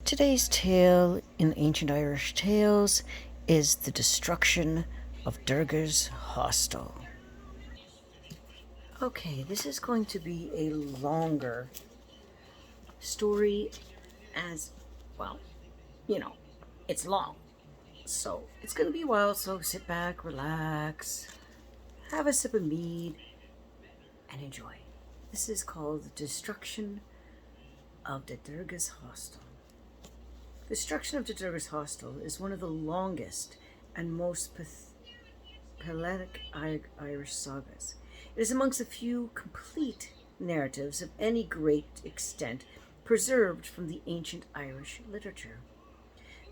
Today's tale in Ancient Irish Tales is the destruction of Derga's Hostel. Okay, this is going to be a longer story as well. You know, it's long. So it's going to be a while, so sit back, relax, have a sip of mead, and enjoy. This is called The Destruction of the Derga's Hostel. The destruction of the Derga's Hostel is one of the longest and most poetic Irish sagas. It is amongst a few complete narratives of any great extent preserved from the ancient Irish literature.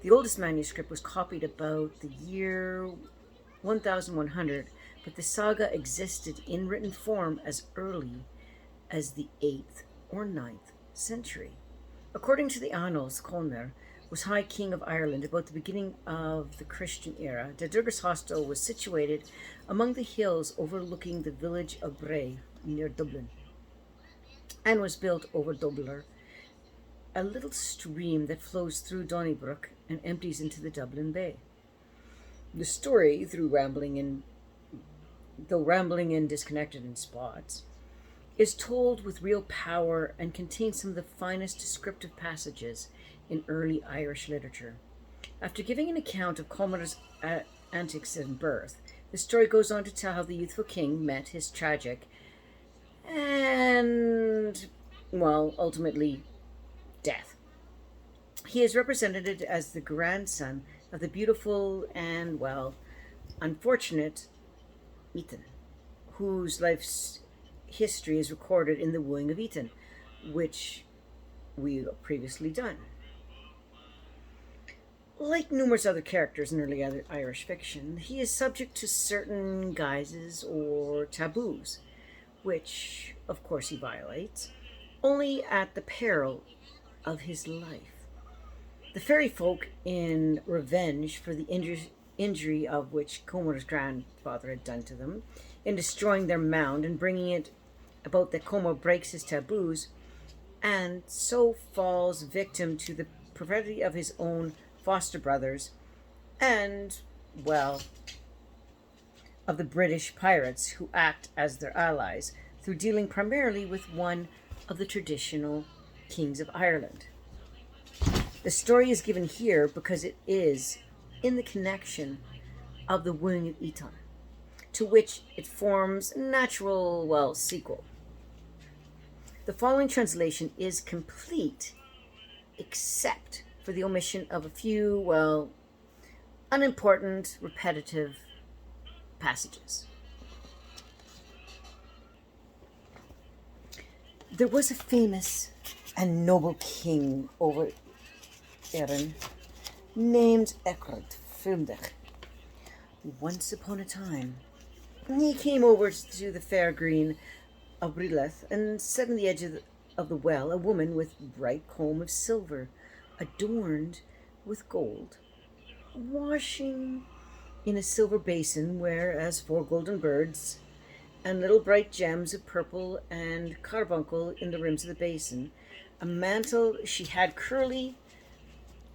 The oldest manuscript was copied about the year 1100, but the saga existed in written form as early as the 8th or 9th century. According to the Annals, Conmere was High King of Ireland about the beginning of the Christian era. The Derga's Hostel was situated among the hills overlooking the village of Bray near Dublin and was built over Dublin, a little stream that flows through Donnybrook and empties into the Dublin Bay. The story, though rambling and disconnected in spots, is told with real power and contains some of the finest descriptive passages in early Irish literature. After giving an account of Comer's antics and birth, the story goes on to tell how the youthful king met his tragic and, well, ultimately death. He is represented as the grandson of the beautiful and, well, unfortunate Ethan, whose life's history is recorded in The Wooing of Ethan, which we've previously done. Like numerous other characters in early Irish fiction, he is subject to certain guises or taboos, which, of course, he violates, only at the peril of his life. The fairy folk, in revenge for the injury of which Comer's grandfather had done to them, in destroying their mound and bringing it about that Comer breaks his taboos and so falls victim to the perfidy of his own foster brothers and, well, of the British pirates who act as their allies through dealing primarily with one of the traditional kings of Ireland. The story is given here because it is in the connection of the Wooing of Ethan, to which it forms a natural, well, sequel. The following translation is complete, except for the omission of a few, well, unimportant, repetitive passages. There was a famous and noble king over Erin named Eckert Filmdech. Once upon a time, he came over to the fair green of Brileth and set on the edge of the well a woman with bright comb of silver, adorned with gold, washing in a silver basin, whereas four golden birds and little bright gems of purple and carbuncle in the rims of the basin. A mantle she had curly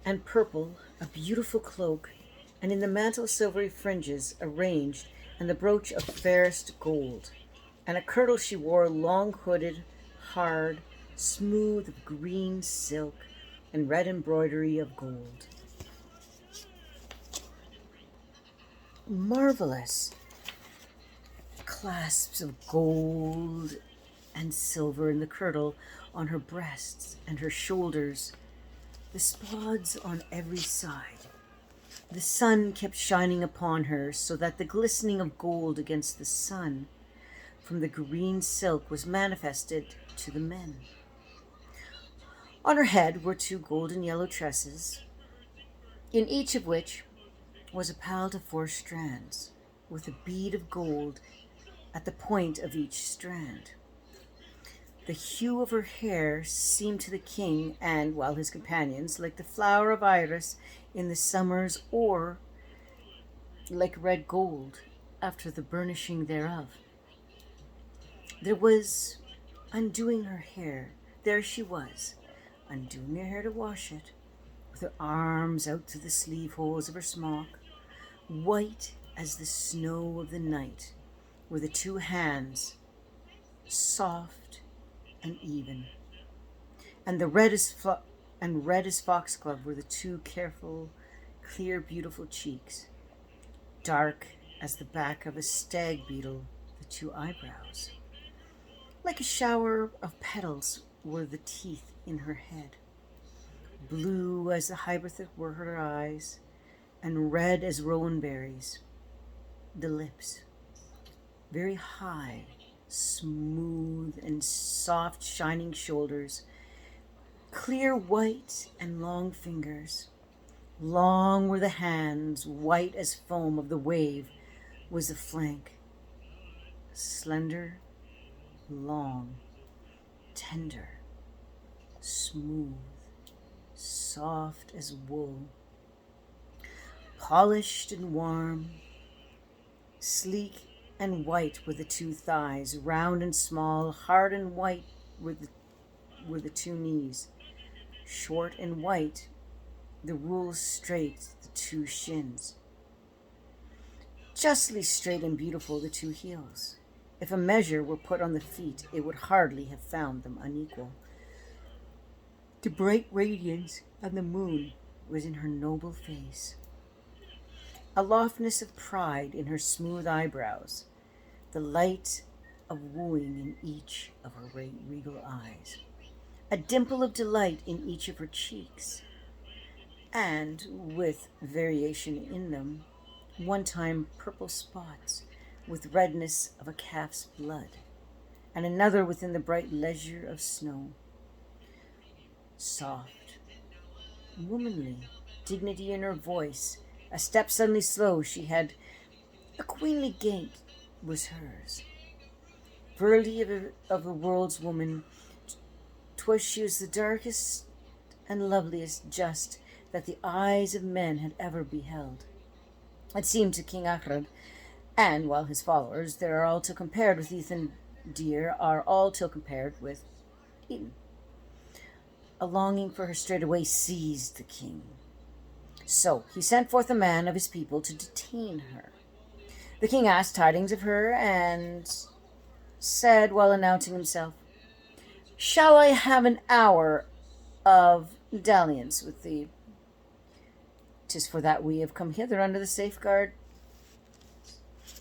and purple, a beautiful cloak, and in the mantle silvery fringes arranged, and the brooch of fairest gold. And a kirtle she wore, long hooded, hard, smooth of green silk, and red embroidery of gold. Marvelous clasps of gold and silver in the kirtle on her breasts and her shoulders, the spuds on every side. The sun kept shining upon her, so that the glistening of gold against the sun from the green silk was manifested to the men. On her head were two golden yellow tresses, in each of which was a pallid of 4 strands, with a bead of gold at the point of each strand. The hue of her hair seemed to the king and, while his companions, like the flower of iris in the summers, or like red gold after the burnishing thereof. There was undoing her hair. There she was, undoing her hair to wash it, with her arms out to the sleeve holes of her smock. White as the snow of the night were the two hands, soft and even. And red as foxglove were the two careful, clear, beautiful cheeks. Dark as the back of a stag beetle, the two eyebrows. Like a shower of petals were the teeth in her head. Blue as the hibberthic were her eyes, and red as rowan berries. The lips, very high, smooth and soft, shining shoulders, clear white and long fingers. Long were the hands, white as foam of the wave was the flank. Slender, long, tender, smooth, soft as wool. Polished and warm, sleek and white were the two thighs, round and small, hard and white were the two knees, short and white, the rule straight, the two shins. Justly straight and beautiful the two heels. If a measure were put on the feet, it would hardly have found them unequal. The bright radiance of the moon was in her noble face. A loftiness of pride in her smooth eyebrows, the light of wooing in each of her regal eyes, a dimple of delight in each of her cheeks, and, with variation in them, one time purple spots with redness of a calf's blood, and another within the bright leisure of snow. Soft, womanly, dignity in her voice, a step suddenly slow she had, a queenly gait was hers. Worthy of the world's woman, 'twas she was the darkest and loveliest just that the eyes of men had ever beheld. It seemed to King Achrad, and while his followers there are all till compared with Ethan dear, are all till compared with Eden. A longing for her straightway seized the king. So he sent forth a man of his people to detain her. The king asked tidings of her, and said, while announcing himself, "Shall I have an hour of dalliance with thee? 'Tis for that we have come hither under the safeguard,"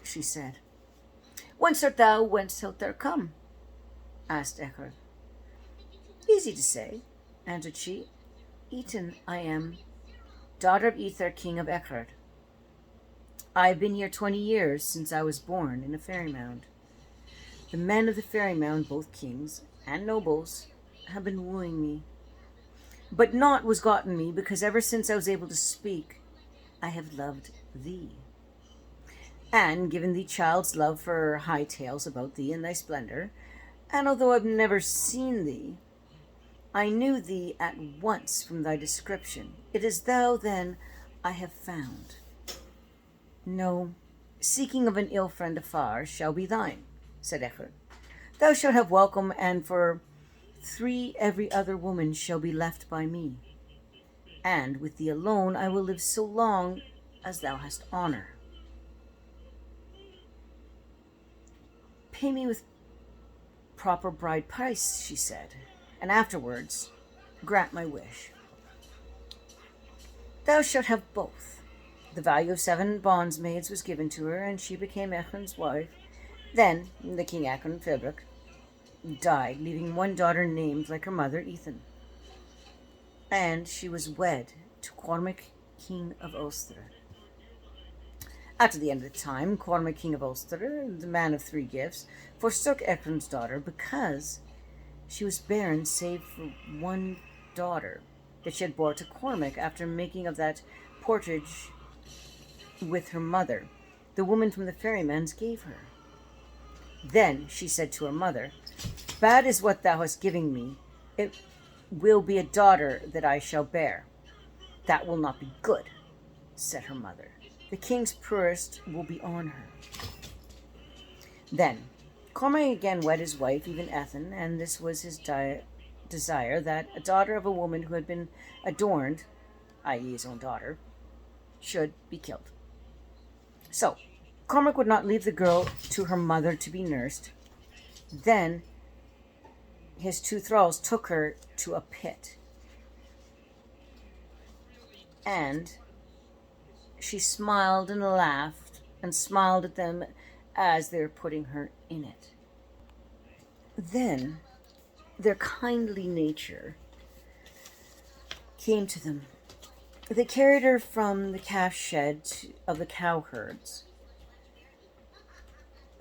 she said. "Whence art thou? Whence shalt thou come?" asked Echard. "Easy to say," answered she. "Eton I am, daughter of Ether, king of Echard. I have been here 20 years, since I was born in a fairy mound. The men of the fairy mound, both kings and nobles, have been wooing me. But naught was gotten me, because ever since I was able to speak, I have loved thee, and given thee child's love for high tales about thee and thy splendor. And although I've never seen thee, I knew thee at once from thy description. It is thou, then, I have found. No, seeking of an ill friend afar shall be thine," said Echard. "Thou shalt have welcome, and for 3 every other woman shall be left by me. And with thee alone I will live so long as thou hast honor. Pay me with proper bride price," she said, "and afterwards grant my wish. Thou shalt have both." The value of 7 bondsmaids was given to her, and she became Echard's wife. Then the king Echard Filbreck died, leaving one daughter named like her mother, Ethan. And she was wed to Cormac, king of Ulster. After the end of the time, Cormac, king of Ulster, the man of 3 gifts, forsook Echard's daughter because she was barren save for one daughter that she had bore to Cormac after making of that portage with her mother, the woman from the ferryman's gave her. Then she said to her mother, "Bad is what thou hast given me. It will be a daughter that I shall bear." "That will not be good," said her mother. "The king's purist will be on her." Then Cormac again wed his wife, even Ethan, and this was his desire, that a daughter of a woman who had been adorned i.e. his own daughter, should be killed. So, Cormac would not leave the girl to her mother to be nursed. Then his two thralls took her to a pit, and she smiled and laughed and smiled at them as they were putting her in it. Then their kindly nature came to them. They carried her from the calf shed of the cowherds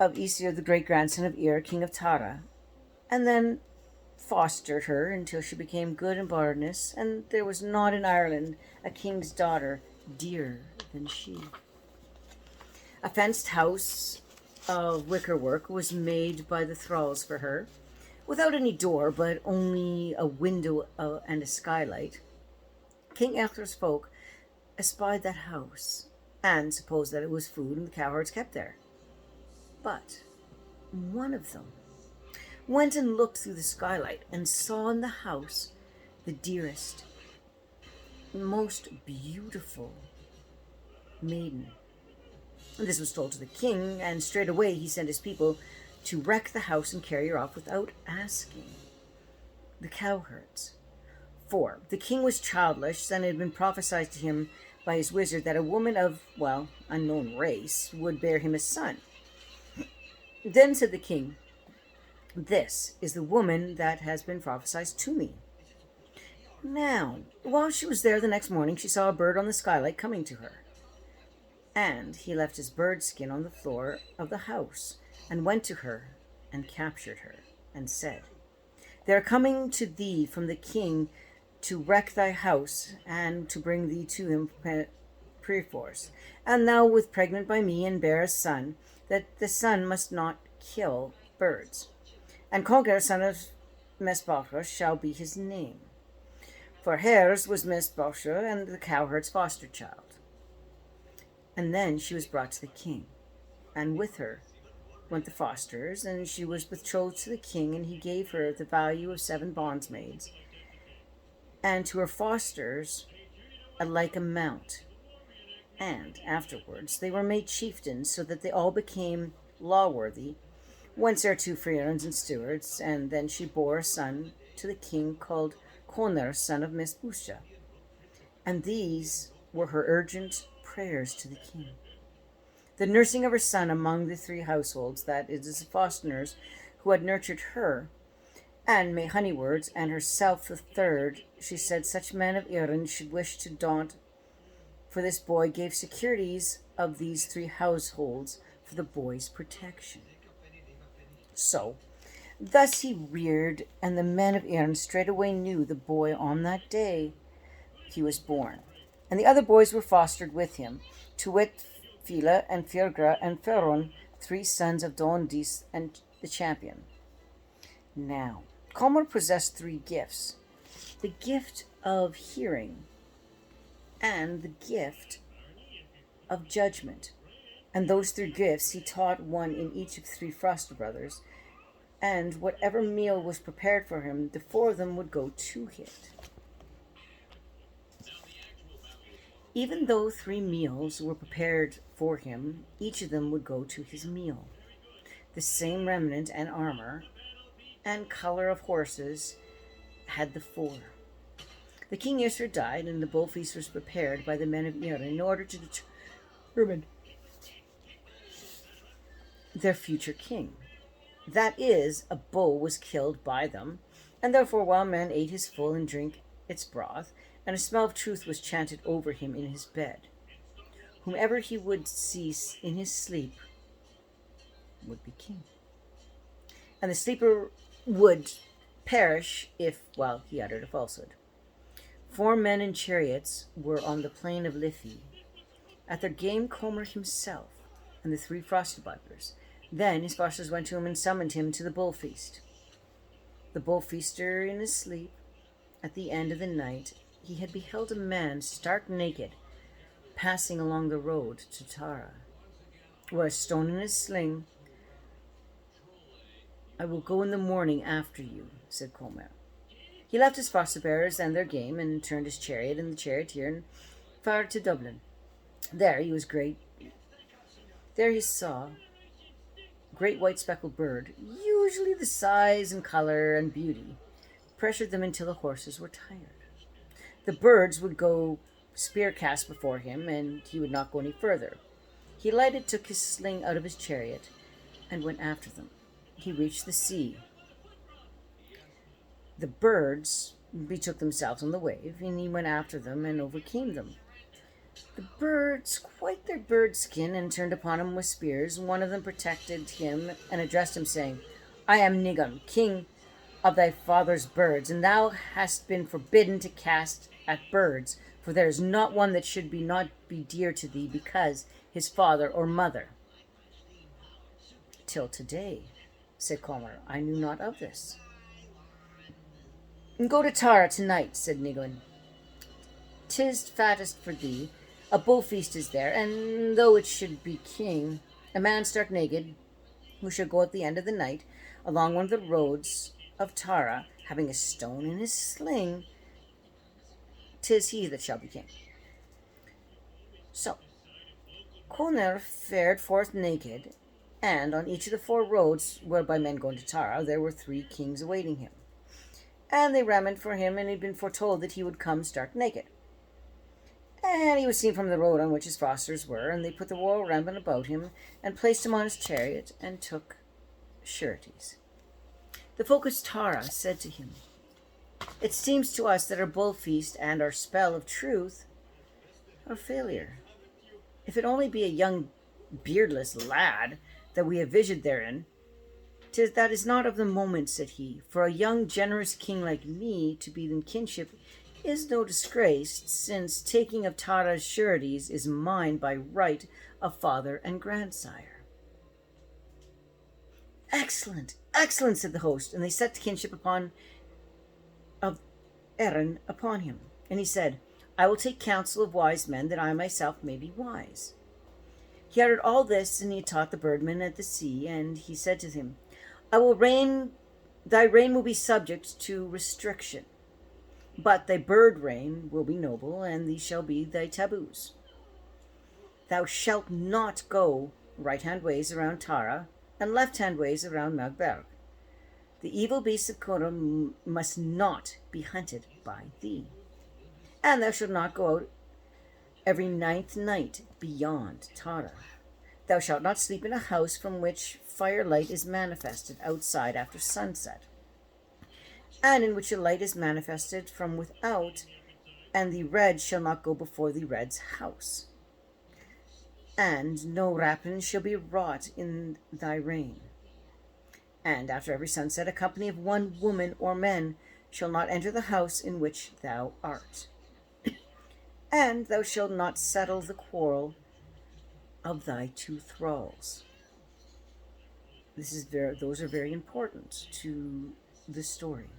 of Aesir, the great grandson of Ir, king of Tara, and then fostered her until she became good in bardness, and there was not in Ireland a king's daughter dearer than she. A fenced house of wickerwork was made by the thralls for her, without any door, but only a window and a skylight. King Echther's folk espied that house, and supposed that it was food and the cowherds kept there. But one of them went and looked through the skylight and saw in the house the dearest, most beautiful maiden. And this was told to the king, and straightway he sent his people to wreck the house and carry her off without asking the cowherds. For the king was childless, and it had been prophesied to him by his wizard that a woman of, unknown race would bear him a son. Then said the king, "This is the woman that has been prophesied to me." Now, while she was there the next morning, she saw a bird on the skylight coming to her. And he left his bird skin on the floor of the house, and went to her, and captured her, and said, "They are coming to thee from the king to wreck thy house, and to bring thee to him perforce. And thou with pregnant by me, and bear a son, that the son must not kill birds. And Conker, son of Mesbachar, shall be his name. For hers was Mesbachar, and the cowherd's foster child." And then she was brought to the king, and with her went the fosters, and she was betrothed to the king, and he gave her the value of 7 bondsmaids, and to her fosters a like amount. And afterwards they were made chieftains, so that they all became lawworthy, whence are 2 freerons and stewards. And then she bore a son to the king called Conor, son of Mesbusha. And these were her urgent prayers to the king. The nursing of her son among the 3 households, that is, the fosterers who had nurtured her, and May Honeywords, and herself the 3rd, she said such men of Erin should wish to daunt, for this boy gave securities of these 3 households for the boy's protection. So, thus he reared, and the men of Erin straightway knew the boy on that day he was born. And the other boys were fostered with him, to wit, Fila and Firgra and Feron, 3 sons of Dondis and the champion. Now, Comer possessed 3 gifts: the gift of hearing, and the gift of judgment. And those 3 gifts he taught one in each of 3 foster brothers, and whatever meal was prepared for him, the 4 of them would go to it. Even though 3 meals were prepared for him, each of them would go to his meal. The same remnant and armor and color of horses had the 4. The king Isser died, and the bull feast was prepared by the men of Ir in order to determine their future king. That is, a bull was killed by them, and therefore while men ate his full and drank its broth, and a smell of truth was chanted over him in his bed, whomever he would cease in his sleep would be king. And the sleeper would perish if, he uttered a falsehood. 4 men in chariots were on the plain of Liffey. At their game, Comer himself and the 3 foster brothers. Then his fosters went to him and summoned him to the bull feast. The bull feaster in his sleep, at the end of the night, he had beheld a man stark naked passing along the road to Tara, where a stone in his sling. "I will go in the morning after you," said Comer. He left his foster bearers and their game, and turned his chariot and the charioteer, and fared to Dublin. There he was great. There he saw great white speckled bird, usually the size and color and beauty, pressured them until the horses were tired. The birds would go spear cast before him, and he would not go any further. He lighted, took his sling out of his chariot, and went after them. He reached the sea. The birds betook themselves on the wave, and he went after them and overcame them. The birds quite their bird skin and turned upon him with spears. One of them protected him and addressed him, saying, I am Nigun, king of thy father's birds, and thou hast been forbidden to cast at birds, for there is not one that should not be dear to thee because his father or mother. Till today, said Comer, I knew not of this. Go to Tara tonight, said Nigun. 'Tis fattest for thee. A bull feast is there, and though it should be king, a man stark naked, who shall go at the end of the night along one of the roads of Tara, having a stone in his sling, 'tis he that shall be king. So Conor fared forth naked, and on each of the 4 roads whereby men go into Tara there were 3 kings awaiting him. And they ramoned for him, and had been foretold that he would come stark naked. And he was seen from the road on which his fosters were, and they put the royal raiment about him, and placed him on his chariot, and took sureties. The folk of Tara said to him, It seems to us that our bull feast and our spell of truth are failure. If it only be a young beardless lad that we have visioned therein, that is not of the moment, said he, for a young generous king like me to be in kinship is no disgrace, since taking of Tara's sureties is mine by right of father and grandsire. Excellent, excellent, said the host, and they set the kinship of Erin upon him. And he said, I will take counsel of wise men, that I myself may be wise. He uttered all this, and he taught the birdmen at the sea, and he said to him, Thy reign will be subject to restriction, but thy bird reign will be noble, and these shall be thy taboos. Thou shalt not go right-hand ways around Tara, and left-hand ways around Magberg. The evil beasts of Kona must not be hunted by thee. And thou shalt not go out every 9th night beyond Tara. Thou shalt not sleep in a house from which firelight is manifested outside after sunset, and in which a light is manifested from without, and the red shall not go before the red's house. And no rapine shall be wrought in thy reign. And after every sunset a company of 1 woman or men shall not enter the house in which thou art. And thou shalt not settle the quarrel of thy 2 thralls. Those are very important to the story.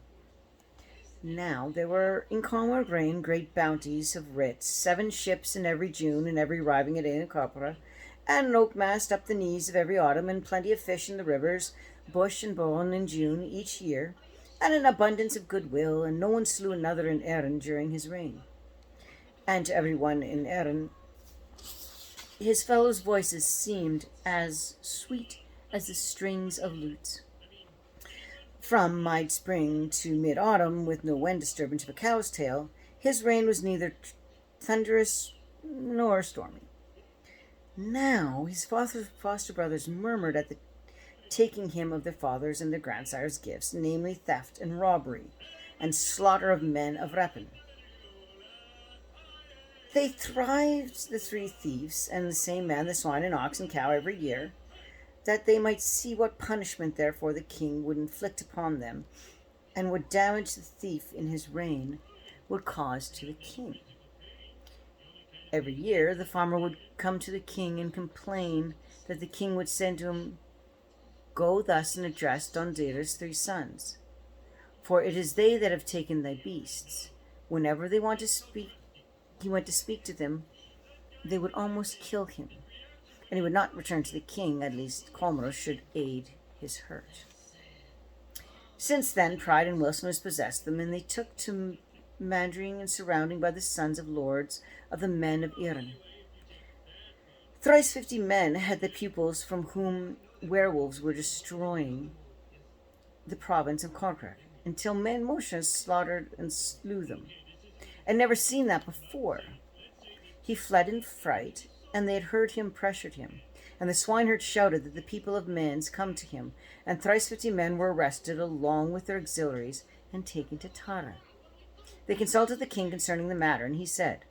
Now there were in Conor grain great bounties of writs, 7 ships in every June, and every arriving at Ain Copra, and an oak mast up the knees of every autumn, and plenty of fish in the rivers, bush and bone in June each year, and an abundance of goodwill, and no one slew another in Erin during his reign. And to every one in Erin, his fellows' voices seemed as sweet as the strings of lutes. From mid-spring to mid-autumn, with no wind disturbance of a cow's tail, his reign was neither thunderous nor stormy. Now his foster brothers murmured at the taking him of their fathers' and their grandsires' gifts, namely theft and robbery, and slaughter of men of rapine. They thrived the 3 thieves, and the same man the swine and ox and cow every year, that they might see what punishment therefore the king would inflict upon them, and what damage the thief in his reign would cause to the king. Every year the farmer would come to the king and complain that the king would send to him, Go thus and address Dondera's 3 sons, for it is they that have taken thy beasts. Whenever he went to speak to them, they would almost kill him, and he would not return to the king, at least Colmar should aid his hurt. Since then, pride and wilfulness possessed them, and they took to mandering and surrounding by the sons of lords of the men of Iran. Thrice 50 men had the pupils from whom werewolves were destroying the province of Korkrak, until men Moshe slaughtered and slew them. I'd never seen that before. He fled in fright, and they had heard him, pressured him. And the swineherd shouted that the people of Mans come to him, and thrice 50 men were arrested along with their auxiliaries and taken to Tara. They consulted the king concerning the matter, and he said,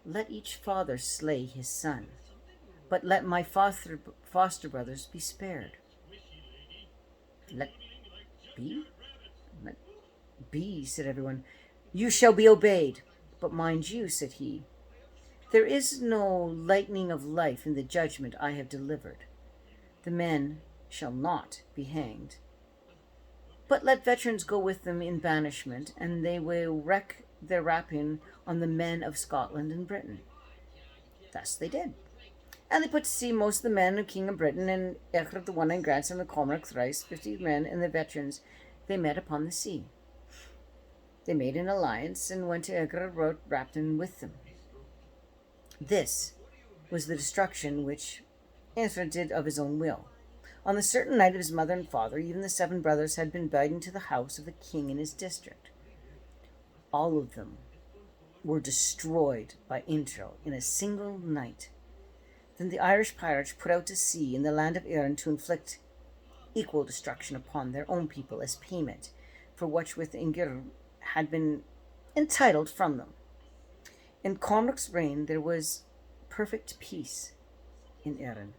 "Let each father slay his son, but let my foster brothers be spared." Let be? Let be, said everyone. "You shall be obeyed. But mind you," said he, "there is no lightening of life in the judgment I have delivered. The men shall not be hanged. But let veterans go with them in banishment, and they will wreak their rapine on the men of Scotland and Britain." Thus they did. And they put to sea most of the men of King of Britain, and Ecgfrith the one-eyed grandson of Cormac, thrice 50 men, and the veterans they met upon the sea. They made an alliance, and went to Ecgfrith rapine with them. This was the destruction which Ecgfrith did of his own will. On the certain night of his mother and father, even the 7 brothers had been bidden to the house of the king in his district. All of them were destroyed by Intril in a single night. Then the Irish pirates put out to sea in the land of Erin to inflict equal destruction upon their own people as payment for what with Ingir had been entitled from them. In Cormac's reign there was perfect peace in Erin.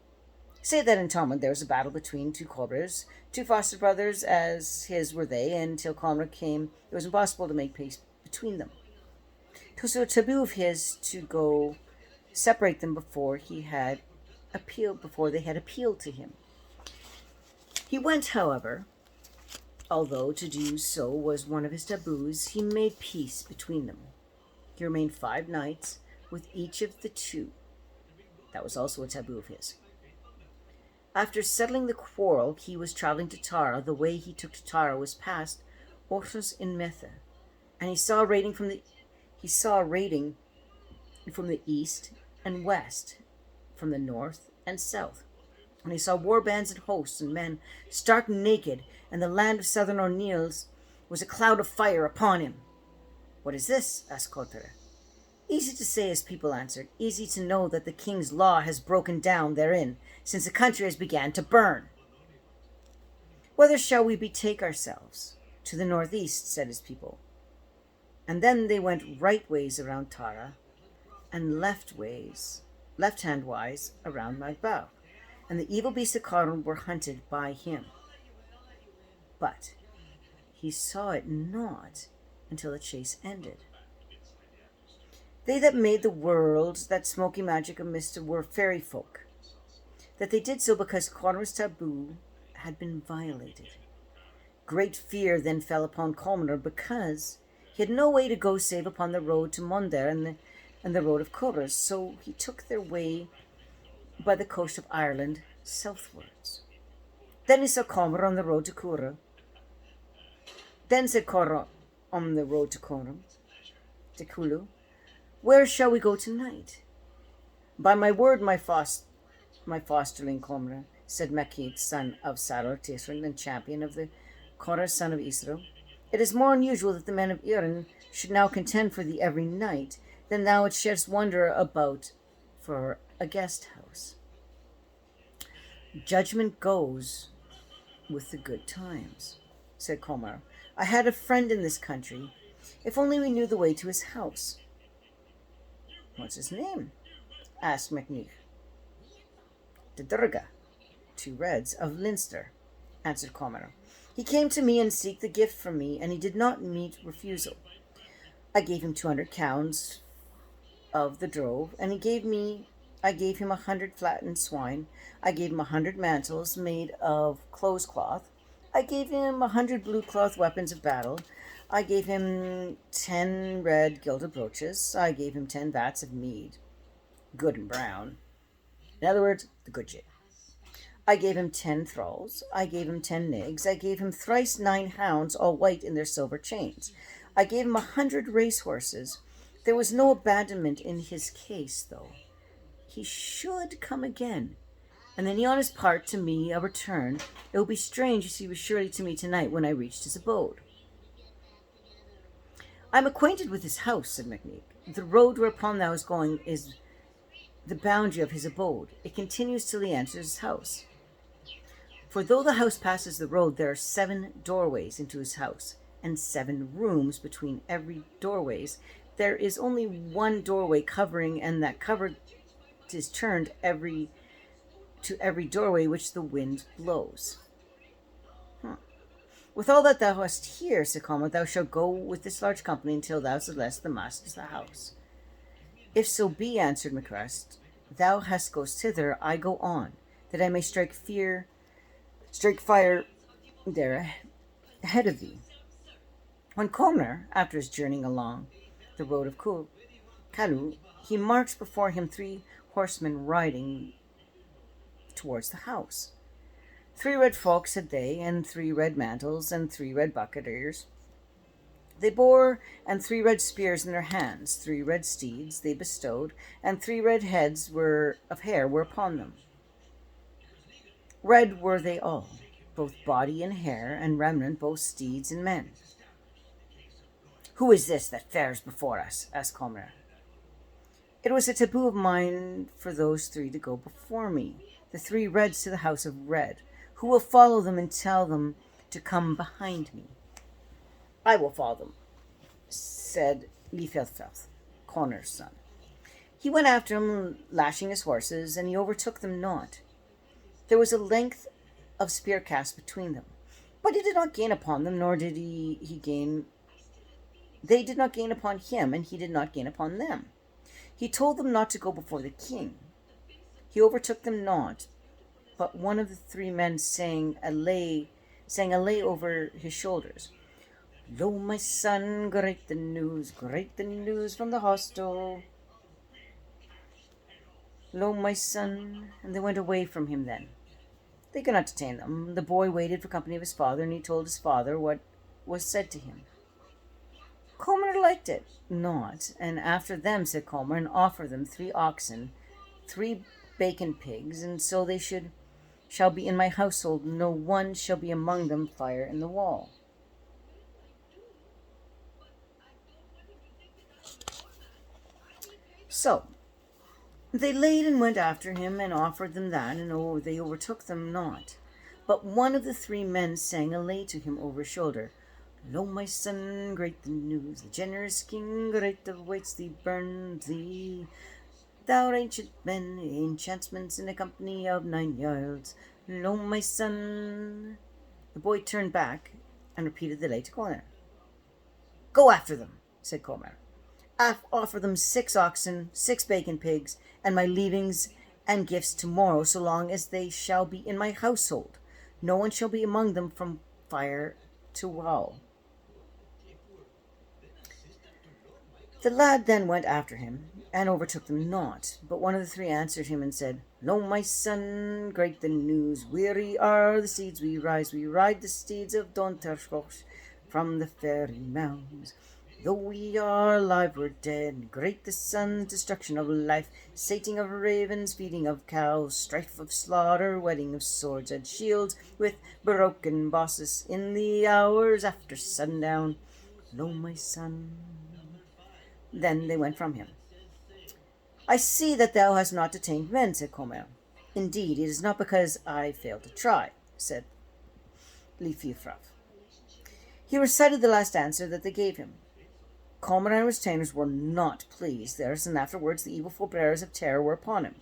Say that in Thomond there was a battle between 2 cobras, 2 foster brothers as his were they, and till Cormac came it was impossible to make peace between them. It was a taboo of his to go separate them before they had appealed to him. He went, however, although to do so was one of his taboos, he made peace between them. He remained 5 nights with each of the 2. That was also a taboo of his. After settling the quarrel, he was traveling to Tara. The way he took to Tara was past Orthos in Metha, and he saw a raiding from the east and west, from the north and south. And he saw war bands and hosts and men stark naked, and the land of southern O'Neills was a cloud of fire upon him. "What is this?" asked Cotter. "Easy to say," his people answered. "Easy to know that the king's law has broken down therein, since the country has began to burn." "Whither shall we betake ourselves?" "To the northeast," said his people. And then they went right ways around Tara, and left-hand wise around Magbow, and the evil beasts of Carn were hunted by him. But he saw it not until the chase ended. They that made the world, that smoky magic of mist, were fairy folk. That they did so because Corma's taboo had been violated. Great fear then fell upon Cormac, because he had no way to go save upon the road to Monder and the road of Corus, so he took their way by the coast of Ireland southwards. Then he saw Cormac on the road to Cura. Then said Cormac on the road to Corum, to Kulu, "Where shall we go tonight?" "By my word, my fosterling Cormac," said Makid, son of Sador Tisrin and champion of the Korah, son of Israel, "it is more unusual that the men of Iran should now contend for thee every night, than thou shouldst wander about for a guest house." "Judgment goes with the good times," said Komar. "I had a friend in this country. If only we knew the way to his house." "What's his name?" asked MacNeich. "The Derga, 2 reds, of Leinster," answered Komar. "He came to me and seeked the gift from me, and he did not meet refusal. I gave him 200 cows of the drove, and I gave him 100 flattened swine. I gave him 100 mantles made of clothes cloth. I gave him 100 blue cloth weapons of battle. I gave him 10 red gilded brooches. I gave him 10 vats of mead, good and brown. In other words, the good shit. I gave him 10 thralls, I gave him 10 nags, I gave him thrice 9 hounds, all white in their silver chains. I gave him 100 racehorses. There was no abandonment in his case, though. He should come again, and then he on his part to me a return. It will be strange as he was surely to me tonight when I reached his abode. I am acquainted with his house, said McNeek. The road whereupon thou is going is the boundary of his abode. It continues till he enters his house. For though the house passes the road, there are 7 doorways into his house, and 7 rooms between every doorways. There is only one doorway covering, and that cover is turned to every doorway which the wind blows. With all that thou hast here, said Calma, thou shalt go with this large company until thou seest the master of the house. If so be, answered McCrest, thou hast goes thither, I go on, that I may strike fire there ahead of thee. When Comer, after his journeying along the road of Kalu, he marks before him 3 horsemen riding towards the house. 3 red folks had they, and 3 red mantles, and 3 red buccaneers. They bore, and 3 red spears in their hands. 3 red steeds they bestowed, and 3 red heads of hair were upon them. Red were they all, both body and hair, and remnant both steeds and men. Who is this that fares before us? Asked Comer. It was a taboo of mine for those 3 to go before me, the 3 reds to the house of Red. Who will follow them and tell them to come behind me? I will follow them, said Liefeld, Connor's son. He went after him, lashing his horses, and he overtook them not. There was a length of spear cast between them, but he did not gain upon them, nor did he gain. They did not gain upon him, and he did not gain upon them. He told them not to go before the king. He overtook them not, but one of the 3 men sang a lay over his shoulders. Lo, my son, great the news from the hostel. Lo, my son, and they went away from him then. They could not detain them. The boy waited for company of his father, and he told his father what was said to him. Comer liked it not, and after them, said Comer, and offer them 3 oxen, 3 bacon pigs, and so they shall be in my household, no one shall be among them fire in the wall. So they laid and went after him, and offered them that, and they overtook them not. But one of the 3 men sang a lay to him over his shoulder. Lo, my son, great the news, the generous king, great awaits thee, burn thee. Thou ancient men, enchantments in a company of 9 yards. Lo, my son. The boy turned back and repeated the lay to Comer. Go after them, said Comer. Offer them 6 oxen, 6 bacon pigs, and my leavings and gifts tomorrow, so long as they shall be in my household. No one shall be among them from fire to wall. The lad then went after him, and overtook them not. But one of the 3 answered him and said, Lo, my son, great the news, weary are the steeds we ride the steeds of Donterskoch from the fairy mounds. Though we are alive, we're dead, great the sun's destruction of life, sating of ravens, feeding of cows, strife of slaughter, wedding of swords and shields, with broken bosses in the hours after sundown. Lo, my son. Then they went from him. I see that thou hast not detained men, said Comer. Indeed, it is not because I failed to try, said Liefeld. He recited the last answer that they gave him. Comer and his retainers were not pleased theirs, and afterwards the evil forebearers of terror were upon him.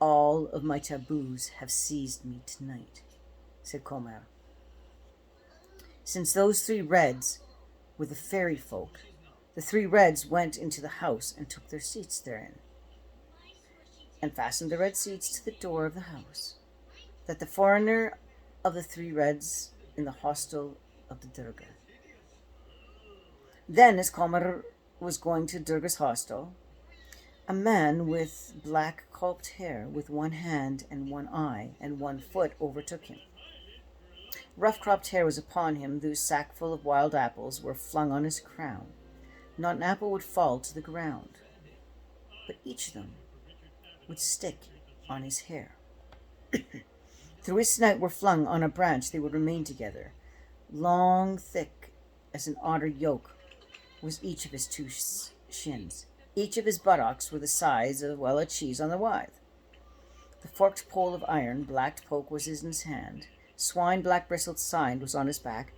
All of my taboos have seized me tonight, said Comer. Since those 3 reds were the fairy folk, the 3 reds went into the house and took their seats therein, and fastened the red seats to the door of the house, that the foreigner of the 3 reds in the hostel of the Derga. Then, as Comer was going to Derga's hostel, A man with black cropped hair, with one hand and one eye and one foot, overtook him. Rough cropped hair was upon him, whose sackful of wild apples were flung on his crown. Not an apple would fall to the ground, but each of them would stick on his hair. Through his snout were flung on a branch they would remain together. Long, thick as an otter yoke was each of his two shins. Each of his buttocks were the size of, well, a cheese on the withe. The forked pole of iron, black poke, was in his hand. Swine, black bristled Sind was on his back,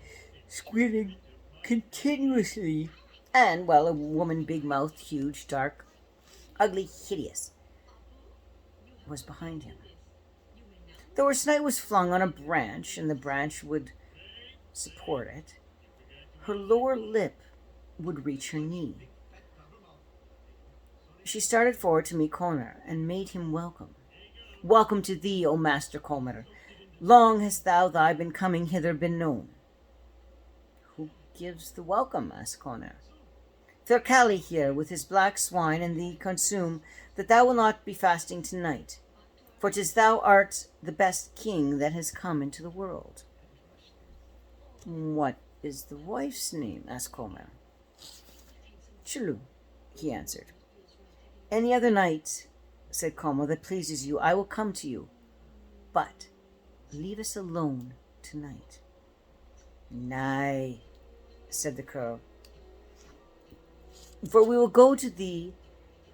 squealing continuously. And, well, a woman, big mouthed, huge, dark, ugly, hideous, was behind him. Though her snout was flung on a branch, and the branch would support it, her lower lip would reach her knee. She started forward to meet Connor, and made him welcome. Welcome to thee, O Master Comer. Long hast thou been coming hither been known. Who gives the welcome? Asked Connor. Thircalli here, with his black swine, and thee consume, that thou wilt not be fasting tonight. For 'tis thou art the best king that has come into the world. What is the wife's name? Asked Comer. Chulu, he answered. Any other night, said Como, that pleases you, I will come to you. But leave us alone tonight. Nay, said the crow, for we will go to thee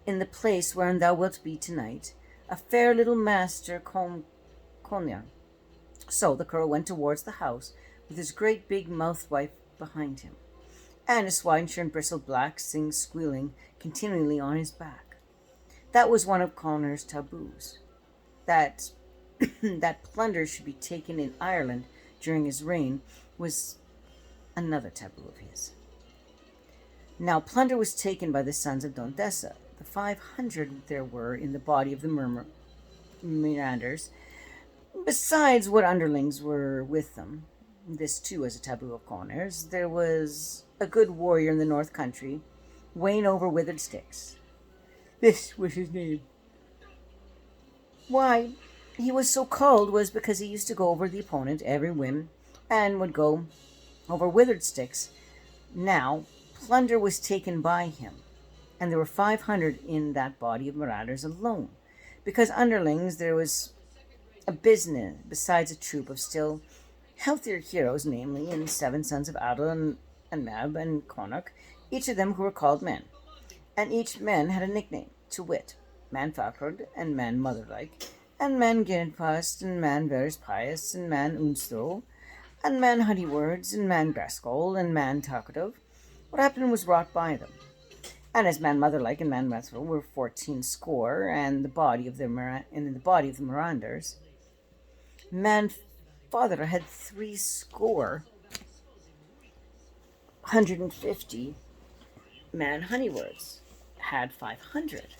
in the place wherein thou wilt be tonight, a fair little master Konya. So the crow went towards the house, with his great big mouthed wife behind him, and his swine-shorn bristled black thing squealing continually on his back. That was one of Connor's taboos, that that plunder should be taken in Ireland during his reign was another taboo of his. Now plunder was taken by the sons of Dondessa. The 500 there were in the body of the Miranders, besides what underlings were with them. This too was a taboo of Connor's. There was a good warrior in the north country, weighing over withered sticks. This was his name. Why he was so called was because he used to go over the opponent every whim, and would go over withered sticks. Now, plunder was taken by him, and there were 500 in that body of marauders alone. Because underlings, there was a business, besides a troop of still healthier heroes, namely, in 7 sons of Adel and Mab and Connacht, each of them who were called men. And each man had a nickname, to wit, Man Falkard, and Man Motherlike, and Man Ginnedpast, and Man Veris Pious, and Man Unstro, and Man Honeywords, and Man Graskol, and Man Talkative. What happened was wrought by them. And as Man Motherlike and Man Methro were 14 score, and the body of the Miranders, Man Father had 3 score, 150. Man Honeywords had 500.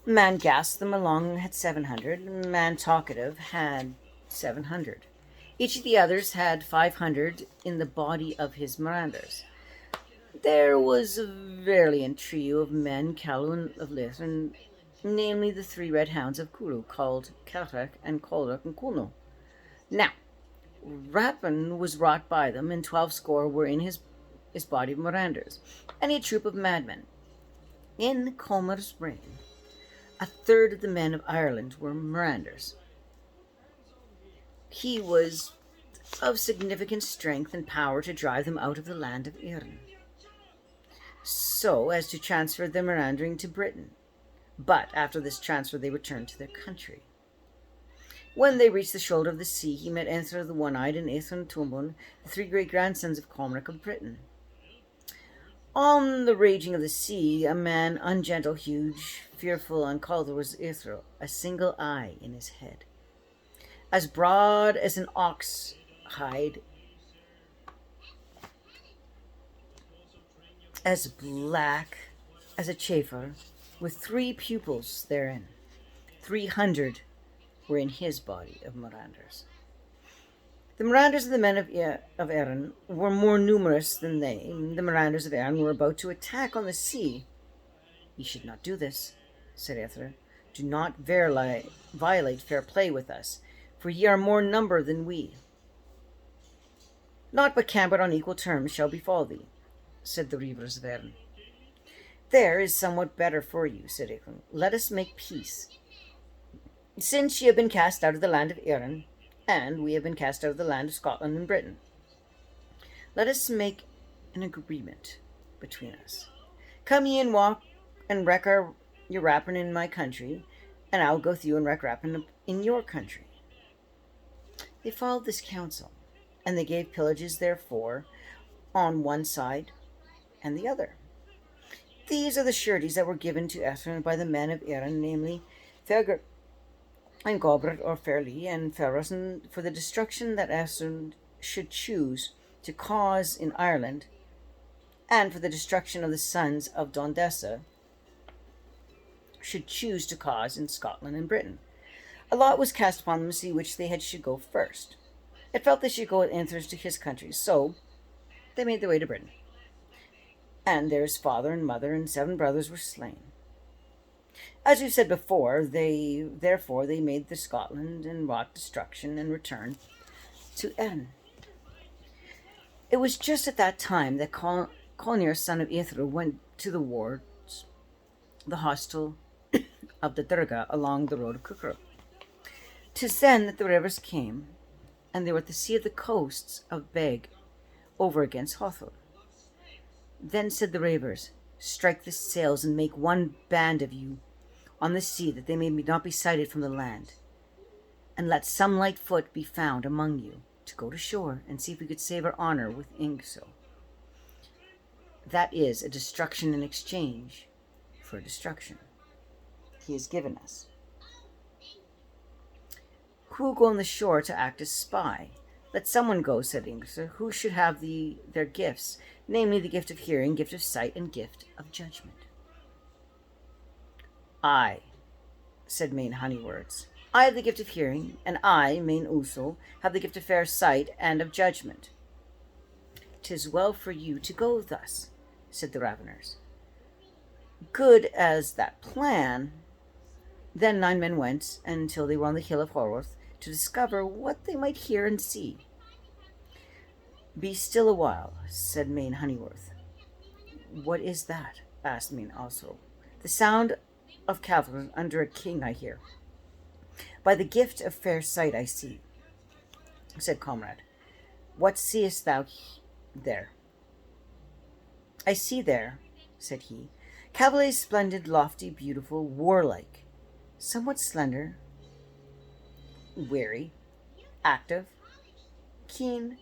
Man Gassed them along had 700. Man Talkative had 700. Each of the others had 500 in the body of his Miranders. There was a valiant trio of men, Calhoun of Lithrin, namely the 3 red hounds of Kulu, called Kelrak and Kolrak and Kulno. Now, rapine was wrought by them, and 12 score were in his body of Miranders, and a troop of madmen. In Comer's reign, a third of the men of Ireland were Miranders. He was of significant strength and power to drive them out of the land of Erin, so as to transfer the Mirandering to Britain. But after this transfer they returned to their country. When they reached the shoulder of the sea, he met Enthra the One-Eyed and Aethrin Tumbun, the 3 great-grandsons of Cormac of Britain. On the raging of the sea, a man ungentle, huge, fearful, uncalled was Aethra, a single eye in his head, as broad as an ox hide, as black as a chafer, with 3 pupils therein. 300 were in his body of Miranders. The Miranders of the men of Erin were more numerous than they. The Miranders of Erin were about to attack on the sea Ye should not do this, said Aethra. Do not violate fair play with us, for ye are more number than we. Naught but combat on equal terms shall befall thee, said the reivers of Erin. There is somewhat better for you, said Aethra. Let us make peace. Since ye have been cast out of the land of Erin, and we have been cast out of the land of Scotland and Britain, let us make an agreement between us. Come ye and walk and wreck your rapping in my country, and I'll go with you and wreck rapping in your country. They followed this counsel, and they gave pillages therefore on one side and the other. These are the sureties that were given to Aethra by the men of Erin, namely Fergus and Gobret or Fairlie and Ferros, for the destruction that Aethra should choose to cause in Ireland, and for the destruction of the sons of Dondessa should choose to cause in Scotland and Britain. A lot was cast upon them to see which they should go first. It felt they should go with Aethra to his country, so they made their way to Britain. And there his father and mother and 7 brothers were slain. As we've said before, they made the Scotland and wrought destruction and returned to Erin. It was just at that time that Colnir, son of Aethra, went to the wards, the hostel of the Derga along the road of Kukra. 'Tis then that the rivers came, and they were at the sea of the coasts of Beg, over against Hostel. Then said the ravers, strike the sails and make one band of you on the sea, that they may not be sighted from the land. And let some light foot be found among you, to go to shore and see if we could save our honor with Ingso. That is a destruction in exchange for destruction he has given us. Who will go on the shore to act as spy? Let someone go, said Ingso, who should have their gifts, namely the gift of hearing, gift of sight, and gift of judgment. I, said Main Honeywords. I have the gift of hearing, and I, Main Usul, have the gift of fair sight and of judgment. 'Tis well for you to go thus, said the Raveners. Good as that plan. Then 9 men went, until they were on the hill of Horworth, to discover what they might hear and see. Be still a while, said Main Honeyworth. What is that? Asked Main also. The sound of cavalry under a king I hear. By the gift of fair sight I see, said Comrade. What seest thou there? I see there, said he, cavalry splendid, lofty, beautiful, warlike, somewhat slender, weary, active, keen,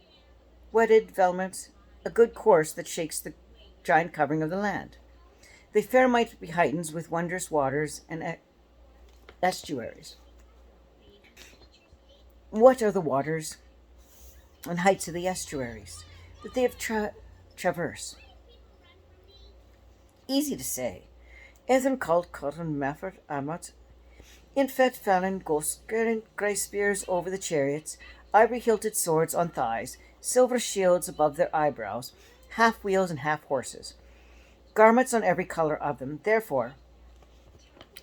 wetted velvet, a good course that shakes the giant covering of the land. They fair might be heightened with wondrous waters and estuaries. What are the waters and heights of the estuaries that they have traversed? Easy to say. Ethan called cotton meffert amat, infet fallon goskeren grey spears over the chariots, ivory-hilted swords on thighs, silver shields above their eyebrows, half wheels and half horses, garments on every color of them. Therefore,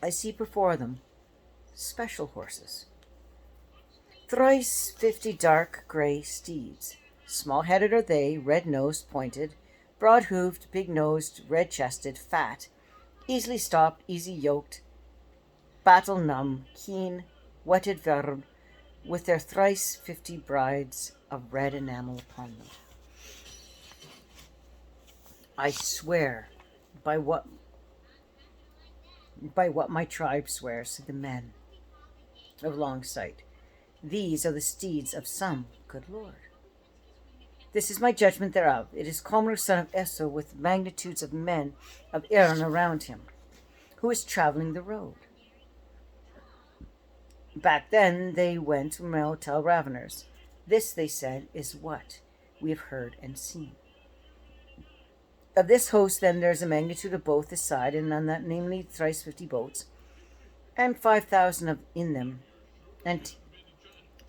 I see before them special horses. Thrice 50 dark grey steeds. Small-headed are they, red-nosed, pointed, broad-hooved, big-nosed, red-chested, fat, easily stopped, easy-yoked, battle-numb, keen, wetted verb, with their thrice 50 brides of red enamel upon them. I swear by what my tribe swears, said the men of long sight. These are the steeds of some good lord. This is my judgment thereof. It is Comro, son of Esso, with magnitudes of men of Erin around him, who is traveling the road. Back then they went to tell Raveners. This, they said, is what we have heard and seen. Of this host, then, there is a magnitude of both this side, and on that, namely, thrice 50 boats, and 5,000 in them, and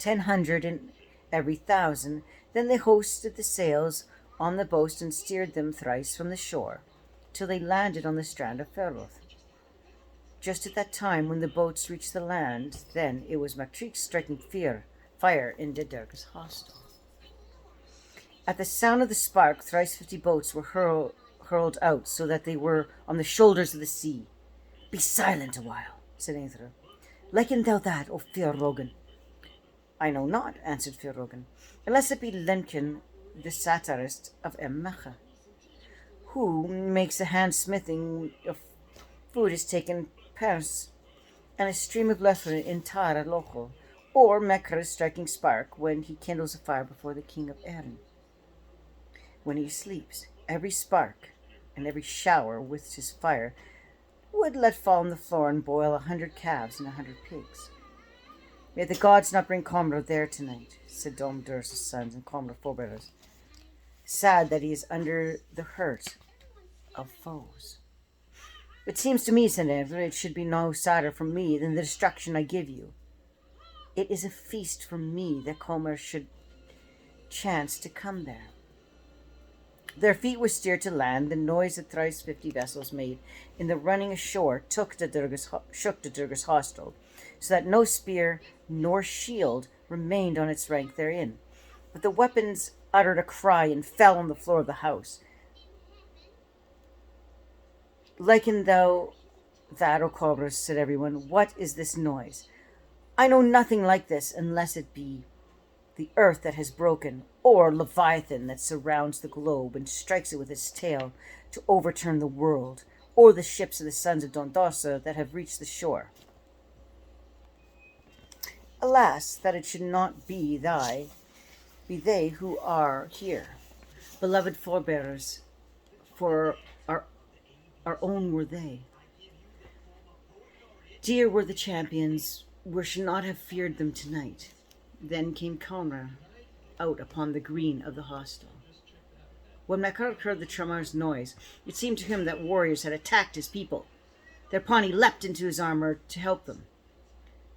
1,000 in every 1,000. Then they hoisted the sails on the boats and steered them thrice from the shore, till they landed on the strand of Ferroth. Just at that time when the boats reached the land, then it was Matrix striking fire into Derga's hostel. At the sound of the spark, thrice 50 boats were hurled out so that they were on the shoulders of the sea. "Be silent a while," said Aethra. "Liken thou that, O Fir Rogan?" "I know not," answered Fir Rogan, "unless it be Lemkin, the satirist of Emmecha, who makes a hand smithing of food is taken pers, and a stream of lethren in Tara Locho, or Mekra striking spark when he kindles a fire before the king of Erin. When he sleeps, every spark and every shower with his fire would let fall on the floor and boil 100 calves and 100 pigs. May the gods not bring Comra there tonight," said Dom Dursa's sons and Comra forebears. "Sad that he is under the hurt of foes." "It seems to me," said Ever, "it should be no sadder for me than the destruction I give you. It is a feast for me that Comer should chance to come there." Their feet were steered to land. The noise that thrice 50 vessels made in the running ashore shook the Derga's hostel, so that no spear nor shield remained on its rank therein. But the weapons uttered a cry and fell on the floor of the house. "Liken thou that, O Cobras," said everyone. "What is this noise? I know nothing like this, unless it be the earth that has broken, or Leviathan that surrounds the globe and strikes it with its tail to overturn the world, or the ships of the sons of Dondosa that have reached the shore. Alas, that it should not be they who are here, beloved forebearers, for our own were they. Dear were the champions, we should not have feared them tonight." Then came Conra out upon the green of the hostel. When Makar heard the Tramar's noise, it seemed to him that warriors had attacked his people. Thereupon he leapt into his armor to help them.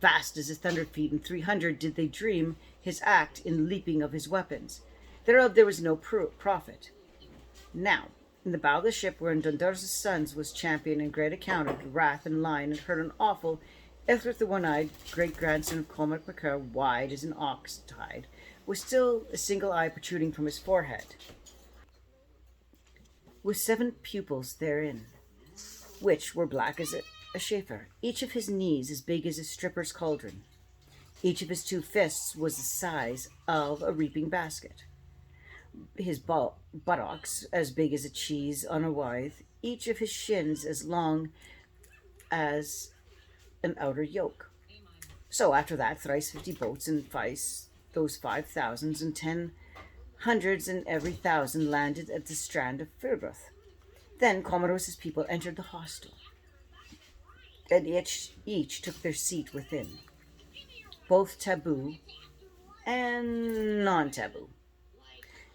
Vast as his thunder feet, and 300 did they dream his act in leaping of his weapons. Thereof there was no profit. Now, in the bow of the ship wherein Dundur's sons was champion and great accounted, wrath and line, and heard an awful Ethrith the one-eyed, great-grandson of Cormac Macar, wide as an ox hide, was still a single eye protruding from his forehead, with 7 pupils therein, which were black as a Schaefer, each of his knees as big as a stripper's cauldron. Each of his 2 fists was the size of a reaping basket. His buttocks as big as a cheese on a withe, each of his shins as long as an outer yoke. So after that, thrice 50 boats and those 5,000s and 10 hundreds and every 1,000 landed at the strand of Firgoth. Then Commodus's people entered the hostel, and each took their seat within, both taboo and non-taboo.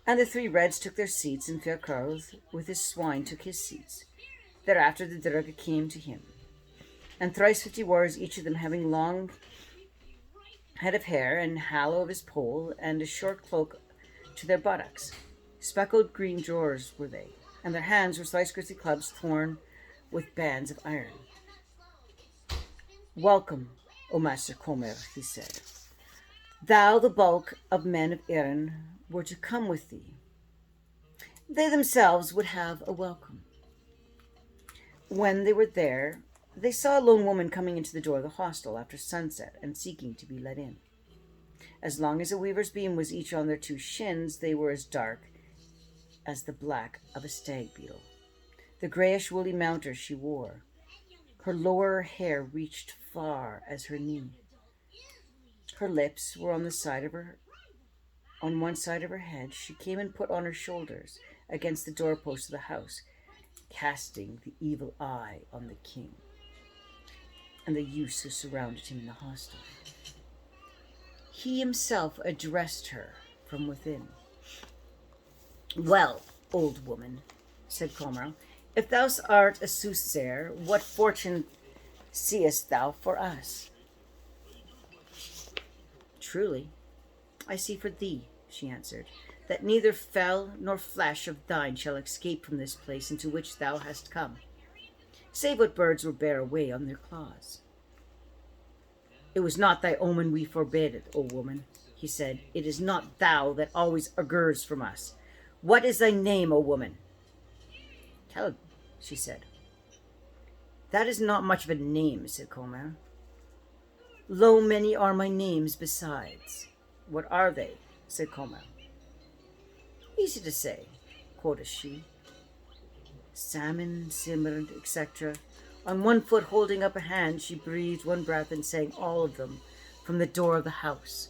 And the 3 Reds took their seats, and Firkarth with his swine took his seats. Thereafter the Derga came to him, and thrice 50 warriors, each of them having long head of hair and hallow of his pole, and a short cloak to their buttocks. Speckled green drawers were they, and their hands were slice grisly clubs torn with bands of iron. "Welcome, O Master Comer," he said. "Thou, the bulk of men of Erin, were to come with thee. They themselves would have a welcome." When they were there, they saw a lone woman coming into the door of the hostel after sunset and seeking to be let in. As long as a weaver's beam was each on their 2 shins, they were as dark as the black of a stag beetle. The grayish woolly mounter she wore. Her lower hair reached far as her knee. Her lips were on one side of her head. She came and put on her shoulders against the doorpost of the house, casting the evil eye on the king and the youths who surrounded him in the hostel. He himself addressed her from within. "Well, old woman," said Comer, "if thou art a soothsayer, what fortune seest thou for us?" "Truly, I see for thee," she answered, "that neither fell nor flesh of thine shall escape from this place into which thou hast come. save what birds will bear away on their claws. It was not thy omen we forbade it, O woman, he said. It is not thou that always augurs from us. What is thy name, O woman? Tell, she said. That is not much of a name, said Comer. Lo, many are my names besides. What are they? Said Comer. Easy to say, quoted she. Salmon, simmered, etc. On one foot holding up a hand, she breathed one breath and sang all of them from the door of the house.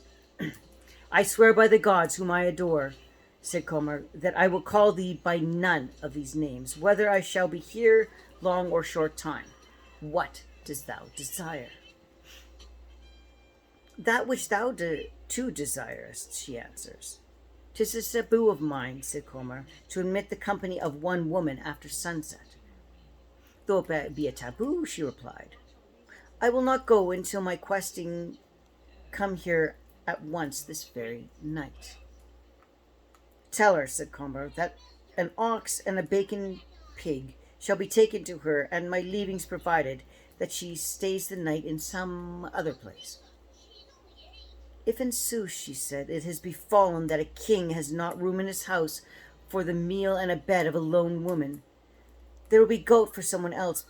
I swear by the gods whom I adore, said Comer, that I will call thee by none of these names, whether I shall be here long or short time. What dost thou desire? That which thou too desirest, she answers. 'Tis a taboo of mine, said Comer, to admit the company of one woman after sunset. Though it be a taboo, she replied, I will not go until my questing come here at once this very night. Tell her, said Comer, that an ox and a bacon pig shall be taken to her, and my leavings provided that she stays the night in some other place. If in sooth, she said, it has befallen that a king has not room in his house for the meal and a bed of a lone woman, there will be goat for someone else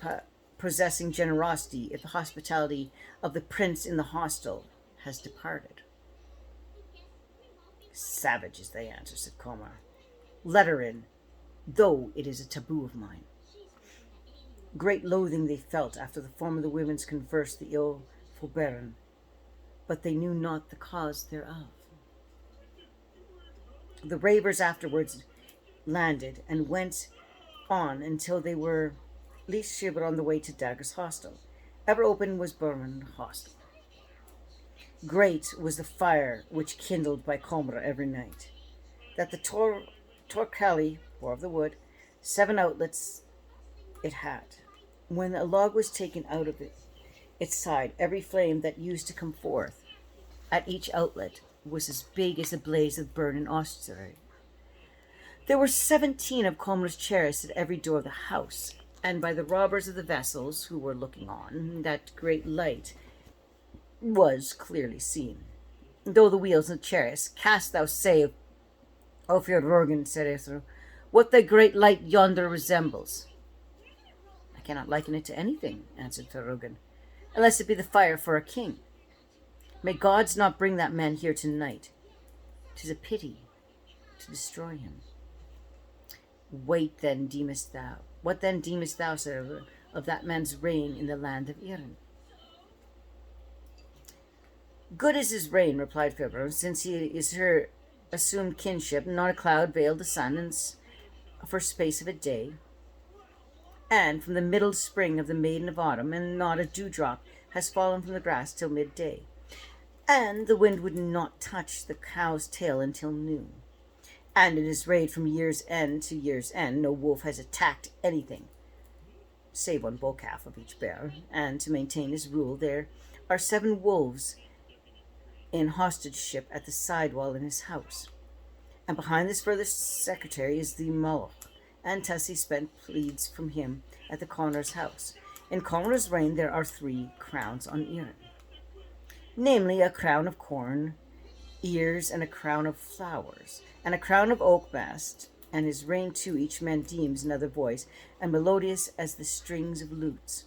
possessing generosity if the hospitality of the prince in the hostel has departed. Savage is thy answer, said Comer. Let her in, though it is a taboo of mine. Great loathing they felt after the form of the women's conversed the ill forbearan, but they knew not the cause thereof. The ravers afterwards landed and went on until they were least shivered on the way to Derga's hostel. Ever open was Burman hostel. Great was the fire which kindled by Comer every night. That the Torcali, or of the wood, 7 outlets it had. When a log was taken out of its side, every flame that used to come forth at each outlet was as big as a blaze of burning ossuary. There were 17 of Comer's chariots at every door of the house, and by the robbers of the vessels who were looking on, that great light was clearly seen. Though the wheels of the chariots, cast thou say, O Rogan, said Aethra, what the great light yonder resembles. I cannot liken it to anything, answered Ferogan, unless it be the fire for a king. May gods not bring that man here tonight. 'Tis a pity to destroy him. Wait then, deemest thou? What then deemest thou, said of that man's reign in the land of Iran? Good is his reign, replied Fibro, since he is her assumed kinship, not a cloud veiled the sun, and for space of a day, and from the middle spring of the maiden of autumn, and not a dewdrop has fallen from the grass till midday, and the wind would not touch the cow's tail until noon. And in his raid from year's end to year's end, no wolf has attacked anything, save one bull calf of each bear, and to maintain his rule there are 7 wolves in hostageship at the side wall in his house. And behind this further secretary is the Moloch, and Tessie spent pleads from him at the Connor's house. In Connor's reign there are 3 crowns on Iran, namely a crown of corn, ears, and a crown of flowers, and a crown of oak mast, and his reign too each man deems another voice, and melodious as the strings of lutes.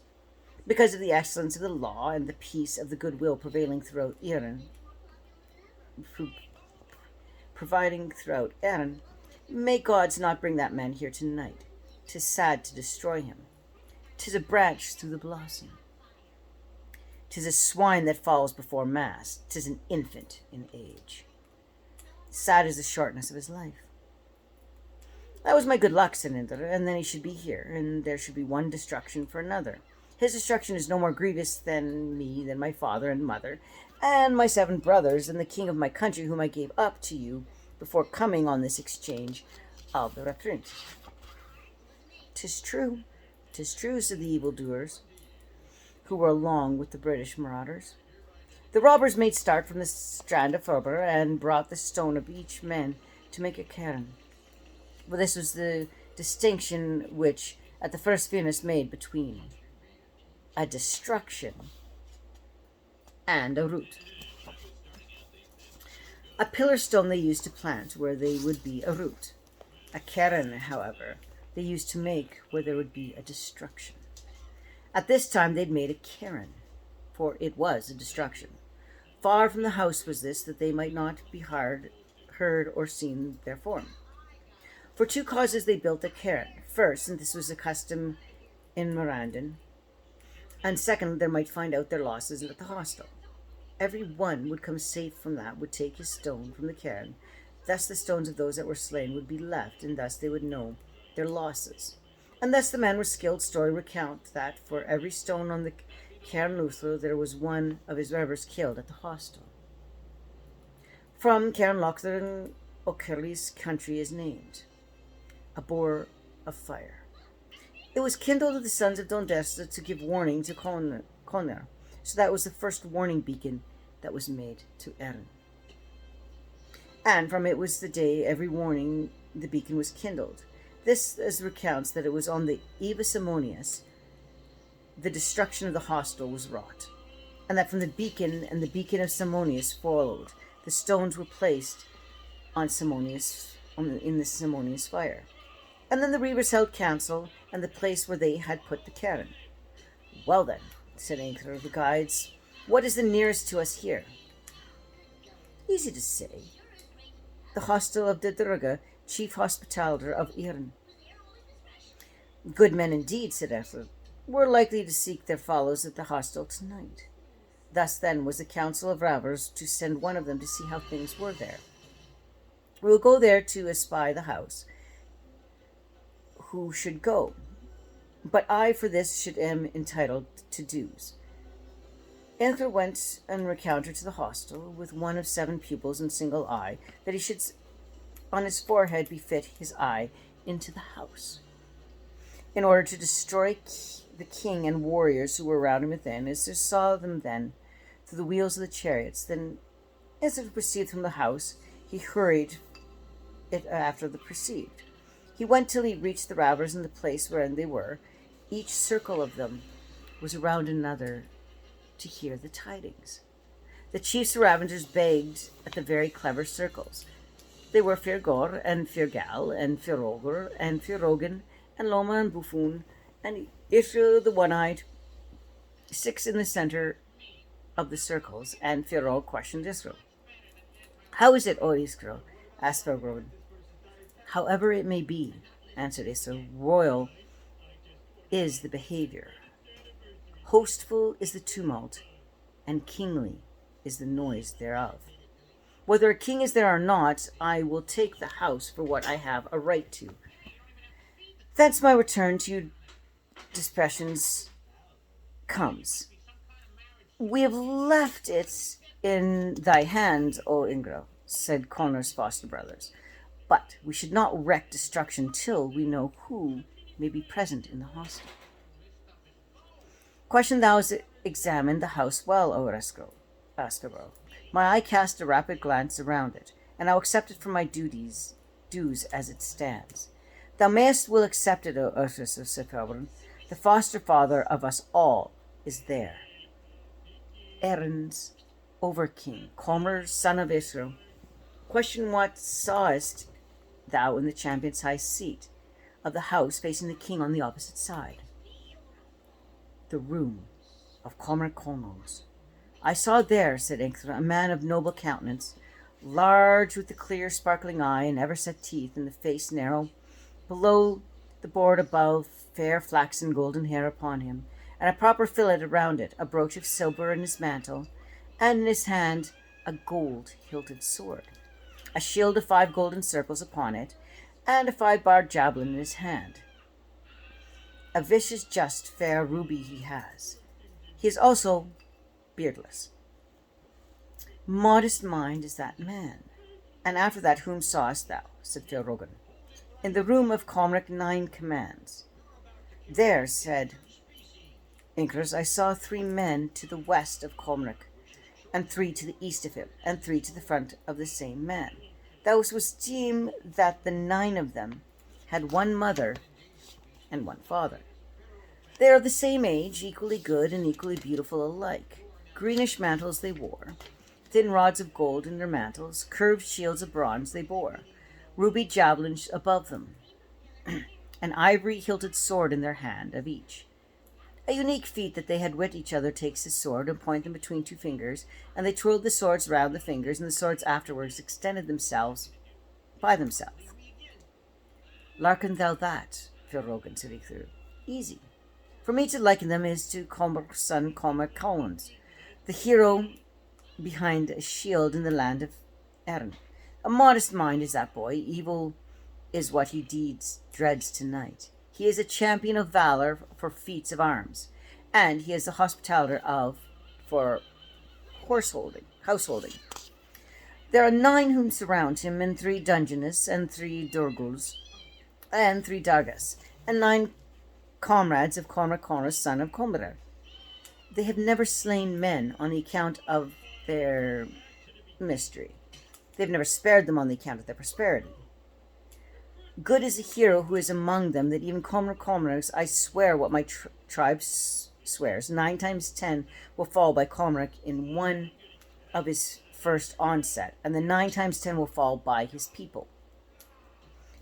Because of the excellence of the law and the peace of the goodwill prevailing throughout Iran, may gods not bring that man here tonight. 'Tis sad to destroy him. 'Tis a branch through the blossom. 'Tis a swine that falls before mass. 'Tis an infant in age. Sad is the shortness of his life. That was my good luck, said Indra, and then he should be here, and there should be one destruction for another. His destruction is no more grievous than me, than my father and mother, and my 7 brothers, and the king of my country, whom I gave up to you before coming on this exchange of the reprint. 'Tis true, said the evildoers, who were along with the British marauders. The robbers made start from the strand of Ferber, and brought the stone of each man to make a cairn. But this was the distinction which at the first Venus made between a destruction, and a root. A pillar stone they used to plant where there would be a root. A cairn, however, they used to make where there would be a destruction. At this time they'd made a cairn, for it was a destruction. Far from the house was this, that they might not be heard or seen their form. For two causes they built a cairn. First, and this was a custom in Mirandon, and second, they might find out their losses at the hostel. Every one would come safe from that, would take his stone from the cairn. Thus the stones of those that were slain would be left, and thus they would know their losses. And thus the men with skilled story recount that for every stone on the cairn Luther there was one of his revers killed at the hostel. From Cairn Lochlan O'Kelly's country is named, a boar of fire. It was kindled of the sons of Dondesta to give warning to Conner. So that was the first warning beacon that was made to Erin. And from it was the day every warning the beacon was kindled. This as recounts that it was on the eve of Simonius the destruction of the hostel was wrought, and that from the beacon and the beacon of Simonius followed, the stones were placed on Simonius in the Simonius fire. And then the reavers held council and the place where they had put the cairn. Well then, said Anchor of the guides, what is the nearest to us here? Easy to say. The hostel of the Derga, chief hospitaller of Erin. Good men indeed, said Ethel. We're likely to seek their follows at the hostel tonight. Thus then was the council of Ravers to send one of them to see how things were there. We will go there to espy the house. Who should go? But I for this should am entitled to dues. Anchor went and recounted to the hostel, with one of 7 pupils and single eye, that he should on his forehead befit his eye into the house, in order to destroy the king and warriors who were round him within, as they saw them then through the wheels of the chariots. Then, as it proceeded from the house, he hurried it after the perceived. He went till he reached the Ravers in the place wherein they were. Each circle of them was around another to hear the tidings. The chiefs of Ravengers begged at the very clever circles. They were Firgor and Firgal and Firogor and Firogan and Loma and Buffoon and Israel the One-Eyed, 6 in the center of the circles, and Firog questioned Israel. How is it, O Israel? Asked Firog. However it may be, answered Israel, royal is the behavior. Hostful is the tumult, and kingly is the noise thereof. Whether a king is there or not, I will take the house for what I have a right to. Thence my return to you dispressions comes. We have left it in thy hands, O Ingro, said Connor's foster brothers, but we should not wreak destruction till we know who may be present in the hostel. Question thou has examined the house well, O Ascaro. My eye cast a rapid glance around it, and I'll accept it for my dues as it stands. Thou mayest will accept it, O Ursus of Sephalbron. The foster father of us all is there. Erin's over-king, Comer, son of Israel. Question what sawest thou in the champion's high seat of the house facing the king on the opposite side? The room of Comer Colnos. I saw there, said Inkthra, a man of noble countenance, large with the clear sparkling eye and ever-set teeth, and the face narrow, below the board above, fair flaxen golden hair upon him, and a proper fillet around it, a brooch of silver in his mantle, and in his hand a gold-hilted sword, a shield of 5 golden circles upon it, and a 5-barred javelin in his hand. A vicious, just, fair ruby he has. He is also beardless. Modest mind is that man. And after that, whom sawest thou? Said Philrogan. In the room of Comric 9 commands. There, said Inkers, I saw 3 men to the west of Comric, and 3 to the east of him, and 3 to the front of the same man. Thus was deemed that the 9 of them had 1 mother and 1 father. They are the same age, equally good and equally beautiful alike. Greenish mantles they wore, thin rods of gold in their mantles, curved shields of bronze they bore, ruby javelins above them, an ivory hilted sword in their hand of each. A unique feat that they had wit each other takes his sword and point them between two fingers, and they twirled the swords round the fingers, and the swords afterwards extended themselves by themselves. Larken thou that, Philrogan said he through. Easy. For me to liken them is to Cormac's son Cormac Collins, the hero behind a shield in the land of Erin. A modest mind is that boy, evil is what he dreads tonight. He is a champion of valor for feats of arms, and he is the hospitaller for householding. There are 9 whom surround him, and 3 Dungeness, and 3 Durguls, and 3 Dargas, and 9 comrades of Cormac Conor, son of Comberer. They have never slain men on the account of their mystery. They have never spared them on the account of their prosperity. Good is a hero who is among them, that even Cormac's, I swear what my tribe swears, 9 times 10 will fall by Cormac in one of his first onset, and the 9 times 10 will fall by his people.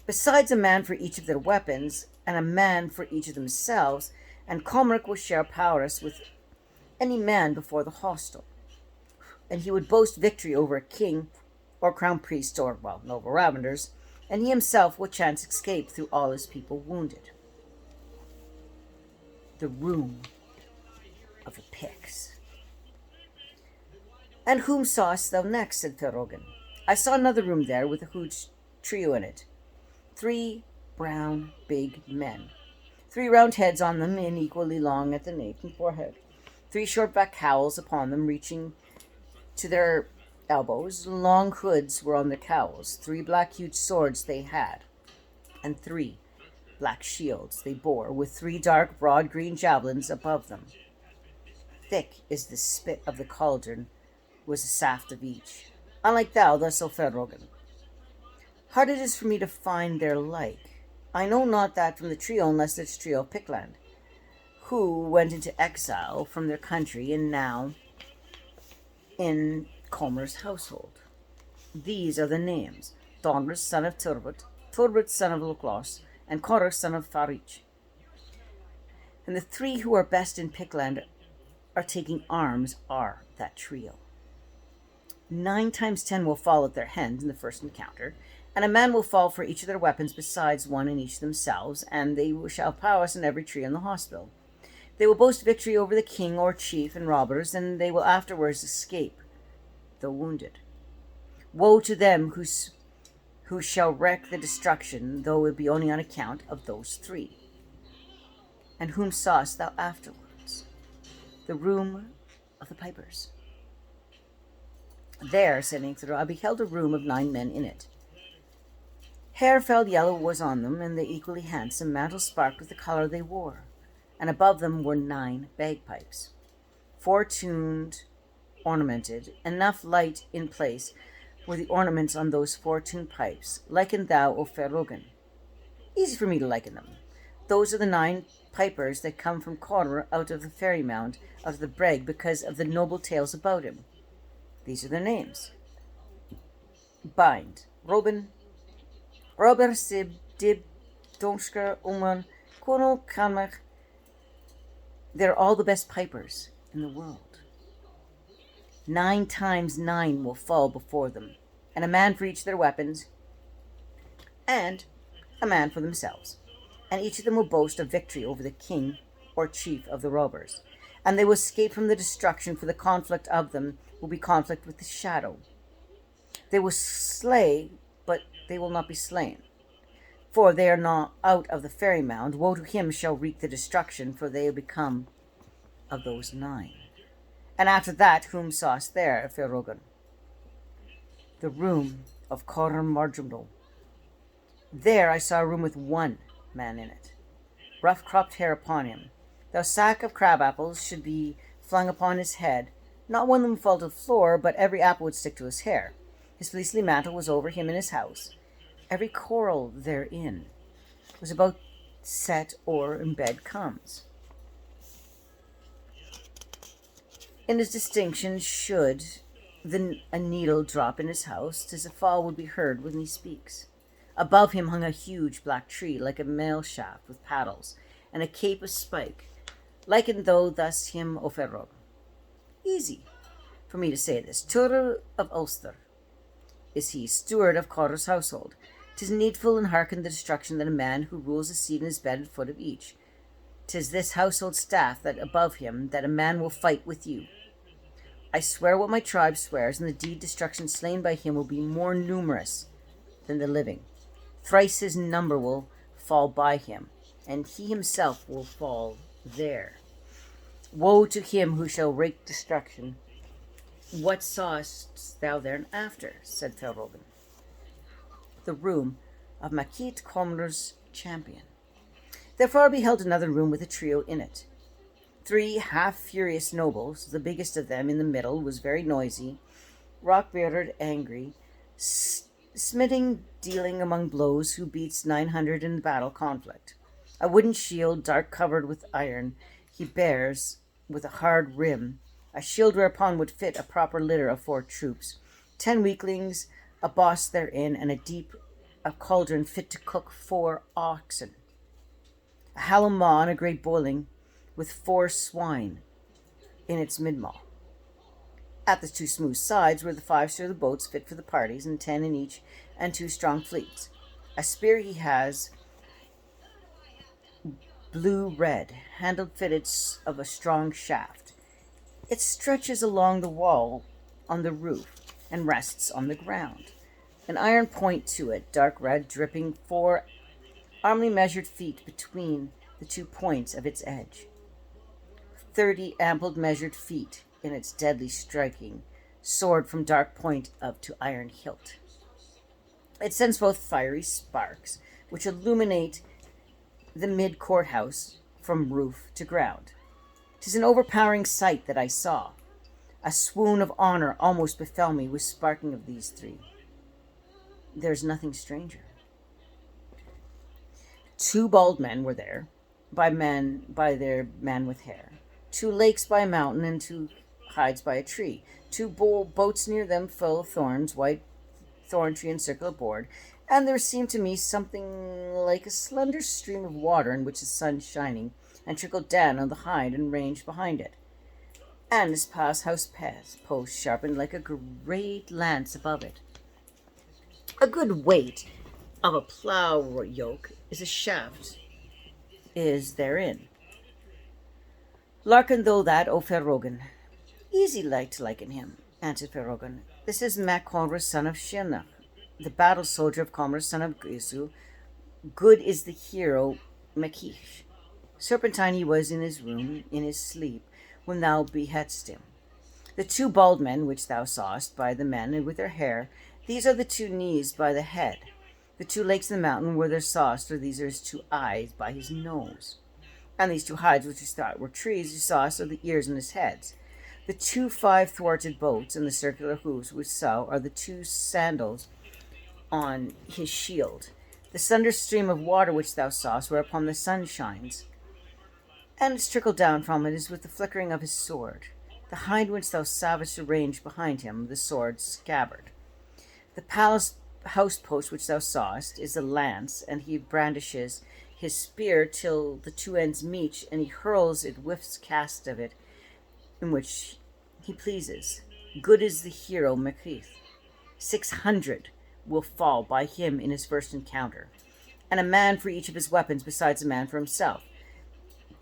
Besides a man for each of their weapons, and a man for each of themselves, and Cormac will share prowess with any man before the hostel. And he would boast victory over a king, or crown priest, or, noble ravenders, and he himself will chance escape through all his people wounded. The room of the Picts. And whom sawest thou next? Said Philrogan. I saw another room there with a huge trio in it. 3 brown, big men. 3 round heads on them, and equally long at the nape and forehead. 3 short black cowls upon them, reaching to their elbows. Long hoods were on their cowls. 3 black huge swords they had, and 3 black shields they bore, with 3 dark, broad green javelins above them. Thick is the spit of the cauldron, was the shaft of each. Unlike thou, thus, O Philrogan. Hard it is for me to find their like. I know not that from the trio, unless it's trio of Pickland, who went into exile from their country and now in Comer's household. These are the names: Donrus, son of Turbot, Turbot, son of Luclos, and Corus, son of Farich. And the 3 who are best in Pickland are taking arms are that trio. 9 times 10 will fall at their hands in the first encounter, and a man will fall for each of their weapons besides one in each themselves, and they shall prowess in every tree in the hospital. They will boast victory over the king or chief and robbers, and they will afterwards escape, though wounded. Woe to them who shall wreak the destruction, though it be only on account of those 3. And whom sawest thou afterwards? The room of the pipers. There, said Incthor, I beheld a room of 9 men in it. Hair fell yellow was on them, and they equally handsome. Mantles sparkled with the colour they wore, and above them were 9 bagpipes, 4 tuned, ornamented. Enough light in place were the ornaments on those 4 tuned pipes. Liken thou, O Philrogan. Easy for me to liken them. Those are the 9 pipers that come from Corner out of the fairy mound, out of the breg, because of the noble tales about him. These are their names: Bind, Robin, Robert, Sib, Dib, Donsker, Uman, Kono, Kanmach. They're all the best pipers in the world. 9 times 9 will fall before them, and a man for each of their weapons, and a man for themselves. And each of them will boast of victory over the king or chief of the robbers. And they will escape from the destruction, for the conflict of them will be conflict with the shadow. They will slay, but they will not be slain, for they are not out of the fairy mound. Woe to him shall wreak the destruction, for they will become of those 9. And after that, whom sawest there, Philrogan? The room of Corr Marjumdol. There I saw a room with 1 man in it, rough cropped hair upon him. The sack of crab apples should be flung upon his head. Not one of them fell to the floor, but every apple would stick to his hair. His fleecy mantle was over him in his house. Every coral therein was about set or in bed comes. In his distinction, should a needle drop in his house, 'tis a fall would be heard when he speaks. Above him hung a huge black tree, like a mail shaft with paddles, and a cape of spike, likened though thus him Oferog. Easy for me to say this. Tutor of Ulster is he, steward of Corr's household. 'Tis needful and hearken the destruction that a man who rules a seat in his bed at foot of each. 'Tis this household staff that above him that a man will fight with you. I swear what my tribe swears, and the deed destruction slain by him will be more numerous than the living. Thrice his number will fall by him, and he himself will fall there. Woe to him who shall wreak destruction. What sawest thou thereafter? Said Felrogan. The room of Makit Comner's champion. Therefore I beheld another room with a trio in it. 3 half-furious nobles, the biggest of them in the middle was very noisy, rock-bearded, angry, smitting, dealing among blows, who beats 900 in the battle conflict. A wooden shield, dark covered with iron, he bears, with a hard rim, a shield whereupon would fit a proper litter of 4 troops, 10 weaklings, a boss therein, and a cauldron fit to cook 4 oxen. A hallow maw and a great boiling, with 4 swine in its mid-maw. At the 2 smooth sides were the 5 sturdy boats fit for the parties, and 10 in each, and 2 strong fleets. A spear he has, blue-red, handled fitted of a strong shaft. It stretches along the wall on the roof, and rests on the ground. An iron point to it, dark red, dripping 4 armly measured feet between the 2 points of its edge. 30 ample measured feet in its deadly striking sword from dark point up to iron hilt. It sends forth fiery sparks, which illuminate the mid-courthouse from roof to ground. 'Tis an overpowering sight that I saw. A swoon of honor almost befell me with sparking of these 3. There's nothing stranger. 2 bald men were there, by their man with hair. 2 lakes by a mountain, and 2 hides by a tree. 2 boats near them full of thorns, white thorn tree and circular board, and there seemed to me something like a slender stream of water in which the sun shining, and trickled down on the hide and range behind it. And his house post sharpened like a great lance above it. A good weight of a plough yoke is a shaft is therein. Larken though that, O Ferrogan. Easy like to liken him, answered Ferrogan. This is Mac Conra's son of Shirnach, the battle soldier of Conra's son of Gisu. Good is the hero Makish. Serpentine he was in his room, in his sleep, when thou behedst him. The 2 bald men which thou sawest by the men and with their hair, these are the 2 knees by the head. The 2 lakes in the mountain where thou sawest, or these are his 2 eyes by his nose. And these 2 hides which you thought were trees you sawest are the ears and his heads. The 2 5-thwarted boats and the circular hooves which saw are the 2 sandals on his shield. The slender stream of water which thou sawest whereupon the sun shines, and its trickle down from it is with the flickering of his sword. The hide which thou sawest arranged behind him, the sword scabbard. The palace house post which thou sawest is a lance, and he brandishes his spear till the 2 ends meet, and he hurls it whiffs cast of it, in which he pleases. Good is the hero Macrith. 600 will fall by him in his first encounter, and a man for each of his weapons besides a man for himself.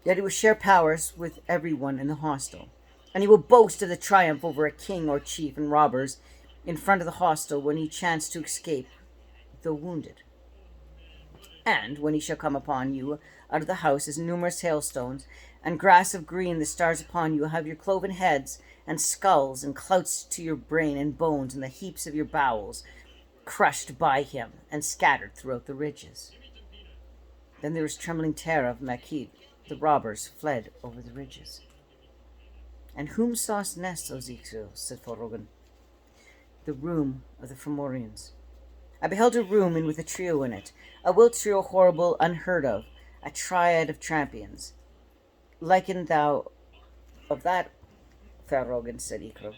Yet he will share powers with everyone in the hostel, and he will boast of the triumph over a king or chief and robbers in front of the hostel when he chance to escape, though wounded. And when he shall come upon you out of the house as numerous hailstones, and grass of green the stars upon you, have your cloven heads and skulls and clouts to your brain and bones and the heaps of your bowels crushed by him and scattered throughout the ridges. Then there was trembling terror of Makid. The robbers fled over the ridges. And whom sawest nest, O Zixu? Said Forrogan. The room of the Fomorians. I beheld a room in with a trio in it, a wild trio horrible, unheard of, a triad of champions. Liken thou of that, Farrogan, said Ikro.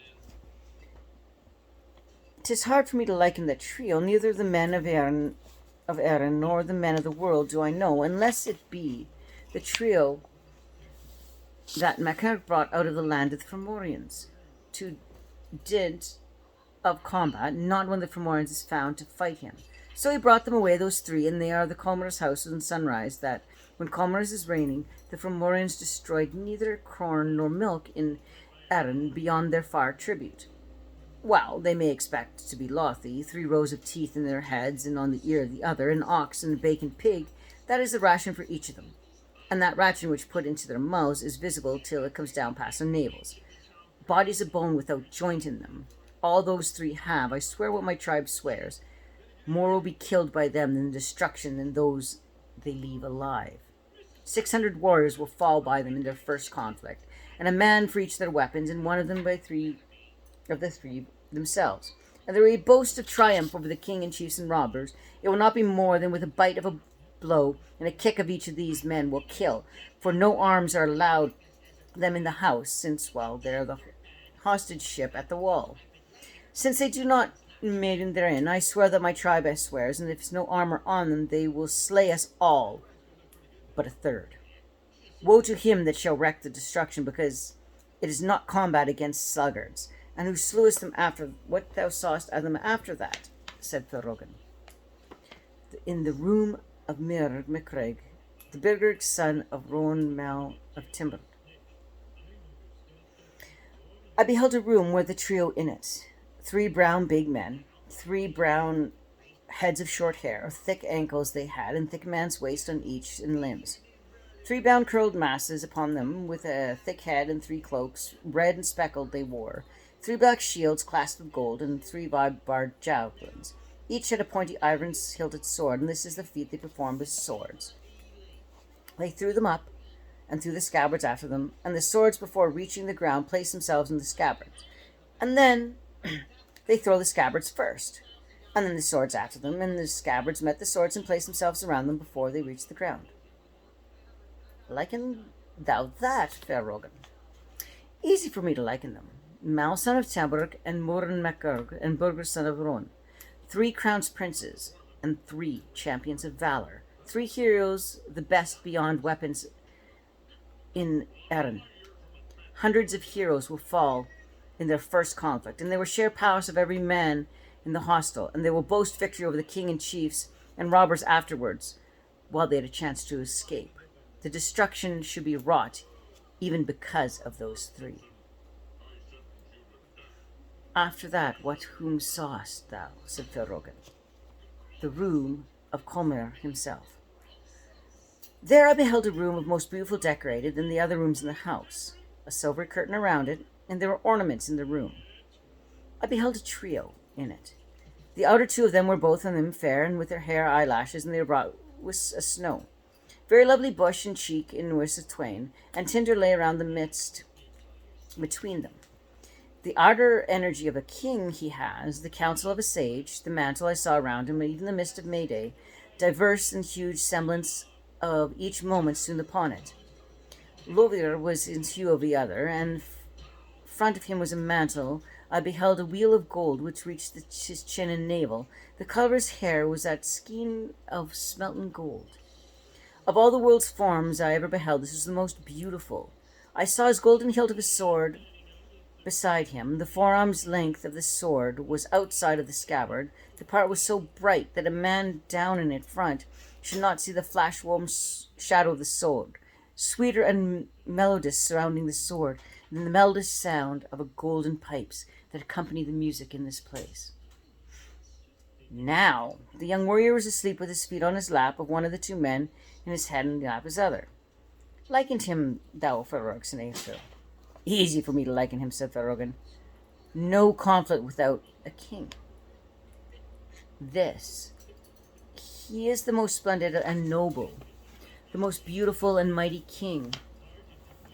"'Tis hard for me to liken the trio. Neither the men of Erin nor the men of the world do I know, unless it be the trio that Macar brought out of the land of the Fomorians, to dint of combat, not when the Fomorians is found to fight him. So he brought them away, those three, and they are the Comer's houses and sunrise, that, when Comer's is reigning, the Fomorians destroyed neither corn nor milk in Erin beyond their far tribute. Well, they may expect to be Lothi, 3 rows of teeth in their heads, and on the ear of the other, an ox and a bacon pig. That is the ration for each of them. And that ration which put into their mouths is visible till it comes down past their navels. Bodies of bone without joint in them. All those 3 have, I swear what my tribe swears, more will be killed by them than destruction than those they leave alive. 600 warriors will fall by them in their first conflict, and a man for each of their weapons, and one of them by 3 of the 3 themselves. And there will be boast of triumph over the king and chiefs and robbers. It will not be more than with a bite of a blow and a kick of each of these men will kill, for no arms are allowed them in the house, since, well, they're the hostage ship at the wall. Since they do not maiden therein, I swear that my tribe swears, and if there's no armor on them, they will slay us all but a third. Woe to him that shall wreak the destruction, because it is not combat against sluggards, and who slewest them after what thou sawest of them after that, said Thorogan. In the room of Mir MacCraig, the Birgir's son of Rowan Mel of Timber. I beheld a room with a trio in it, 3 brown big men, 3 brown heads of short hair, thick ankles they had, and thick man's waist on each and limbs. 3 brown curled masses upon them, with a thick head, and 3 cloaks, red and speckled they wore, 3 black shields clasped with gold, and 3 barred javelins. Each had a pointy iron-hilted sword, and this is the feat they performed with swords. They threw them up, and threw the scabbards after them, and the swords, before reaching the ground, placed themselves in the scabbards. And then they throw the scabbards first, and then the swords after them, and the scabbards met the swords and placed themselves around them before they reached the ground. Liken thou that, fair Rogan? Easy for me to liken them. Mal, son of Tamburg, and Morin MacGurg, and Burger, son of Ron. 3 crowned princes, and 3 champions of valor. 3 heroes, the best beyond weapons in Erin. Hundreds of heroes will fall in their first conflict, and they will share powers of every man in the hostel, and they will boast victory over the king and chiefs and robbers afterwards, while they had a chance to escape. The destruction should be wrought, even because of those 3. After that, what whom sawest thou? Said Thorogan. The room of Comer himself. There I beheld a room of most beautiful decorated than the other rooms in the house, a silver curtain around it, and there were ornaments in the room. I beheld a trio in it. The outer 2 of them were both of them fair, and with their hair eyelashes, and they were brought with a snow. Very lovely bush and cheek in wis of twain, and tinder lay around the midst between them. The ardor energy of a king he has, the counsel of a sage, the mantle I saw around him, even the mist of Mayday, diverse and huge semblance of each moment soon upon it. Lovir was in hue of the other, and front of him was a mantle. I beheld a wheel of gold which reached his chin and navel. The colour of his hair was that skein of smelten gold. Of all the world's forms I ever beheld, this was the most beautiful. I saw his golden hilt of his sword beside him. The forearm's length of the sword was outside of the scabbard. The part was so bright that a man down in it front should not see the flash-warm shadow of the sword, sweeter and melodious surrounding the sword than the melodious sound of a golden pipes that accompany the music in this place. Now the young warrior was asleep with his feet on his lap of one of the 2 men, and his head in the lap of his other. Likened him thou, Ferox, and Aethel. Easy for me to liken him, said Thorogan. No conflict without a king. This. He is the most splendid and noble, the most beautiful and mighty king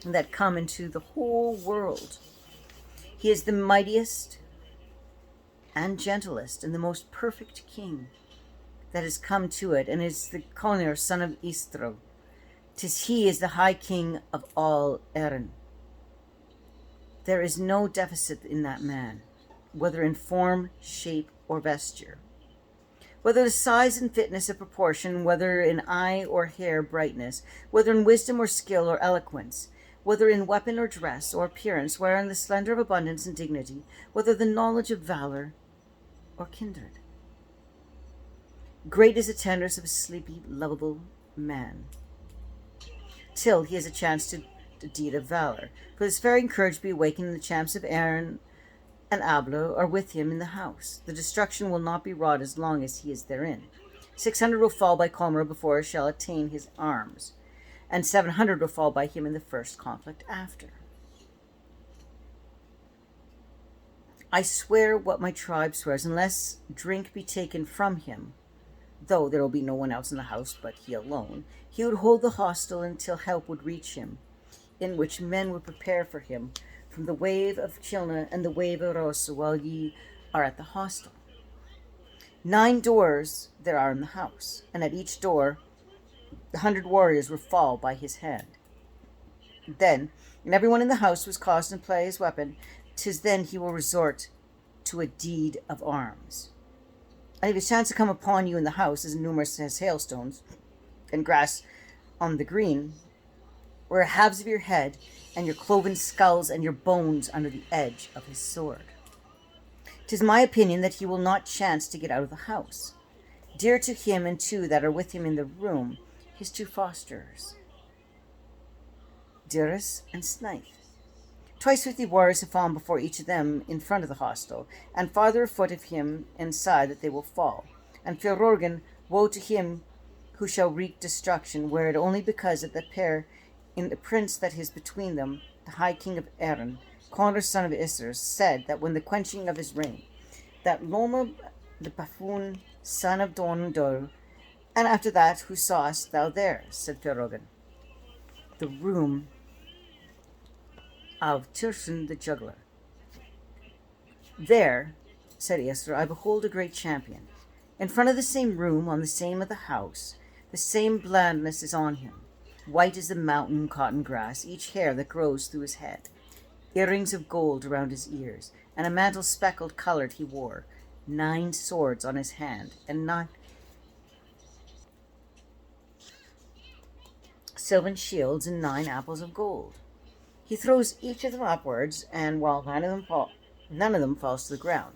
that come into the whole world. He is the mightiest and gentlest and the most perfect king that has come to it, and is the Conir, son of Istro. 'Tis he is the high king of all Erin. There is no deficit in that man, whether in form, shape, or vesture, whether the size and fitness of proportion, whether in eye or hair brightness, whether in wisdom or skill or eloquence, whether in weapon or dress or appearance, whether in the splendor of abundance and dignity, whether the knowledge of valor or kindred. Great is the tenderness of a sleepy, lovable man, till he has a chance to a deed of valor. For this faring courage be awakened, and the champs of Aaron and Ablo are with him in the house. The destruction will not be wrought as long as he is therein. 600 will fall by Comer before it shall attain his arms, and 700 will fall by him in the first conflict after. I swear what my tribe swears, unless drink be taken from him, though there will be no one else in the house but he alone, he would hold the hostel until help would reach him, in which men would prepare for him from the wave of Chilna and the wave of Rosa while ye are at the hostel. 9 doors there are in the house, and at each door 100 warriors will fall by his hand. Then, when everyone in the house was caused to play his weapon, 'tis then he will resort to a deed of arms. And if his chance to come upon you in the house is numerous as hailstones and grass on the green, where halves of your head and your cloven skulls and your bones under the edge of his sword. 'Tis my opinion that he will not chance to get out of the house. Dear to him and 2 that are with him in the room, his 2 fosterers, Dirus and Snipe. Twice 50 warriors have fallen before each of them in front of the hostel, and farther afoot of him inside that they will fall. And Feororgan, woe to him who shall wreak destruction, were it only because of the pair in the prince that is between them, the high king of Erin, Conor son of Isser, said that when the quenching of his reign, that Loma the buffoon son of Dondur, and after that, who sawest thou there? Said Feororgan. The room of Tirsin the juggler. There, said Isser, I behold a great champion. In front of the same room, on the same of the house, the same blandness is on him. White as the mountain cotton grass, each hair that grows through his head. Earrings of gold around his ears, and a mantle speckled colored he wore. 9 swords on his hand, and 9 silvan shields, and 9 apples of gold. He throws each of them upwards, and while none of them falls to the ground,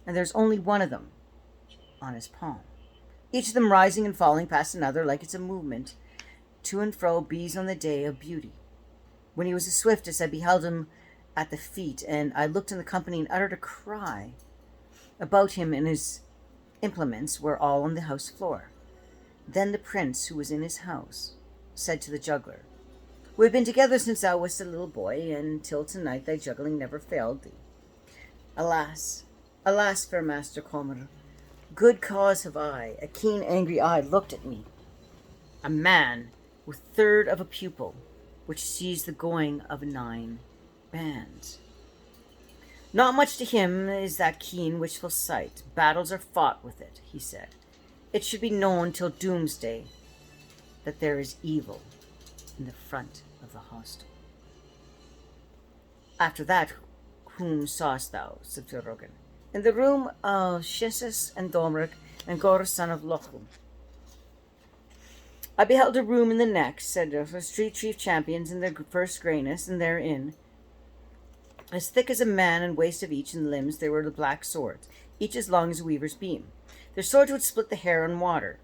and there's only one of them on his palm. Each of them rising and falling past another like it's a movement, to and fro, bees on the day of beauty. When he was the swiftest, I beheld him at the feet, and I looked in the company and uttered a cry. About him and his implements were all on the house floor. Then the prince, who was in his house, said to the juggler, We have been together since thou wast a little boy, and till tonight thy juggling never failed thee. Alas, alas, fair master Comer, good cause have I. A keen, angry eye looked at me. A man with third of a pupil, which sees the going of 9 bands. Not much to him is that keen, wishful sight. Battles are fought with it, he said. It should be known till doomsday that there is evil in the front of the hostel. After that, whom sawest thou? Said Feororgan. In the room of Shissus and Domric and Gor son of Lochum. I beheld a room in the next, said the 3 chief champions in their first greyness, and therein, as thick as a man and waist of each in limbs, there were the black swords, each as long as a weaver's beam. Their swords would split the hair on water.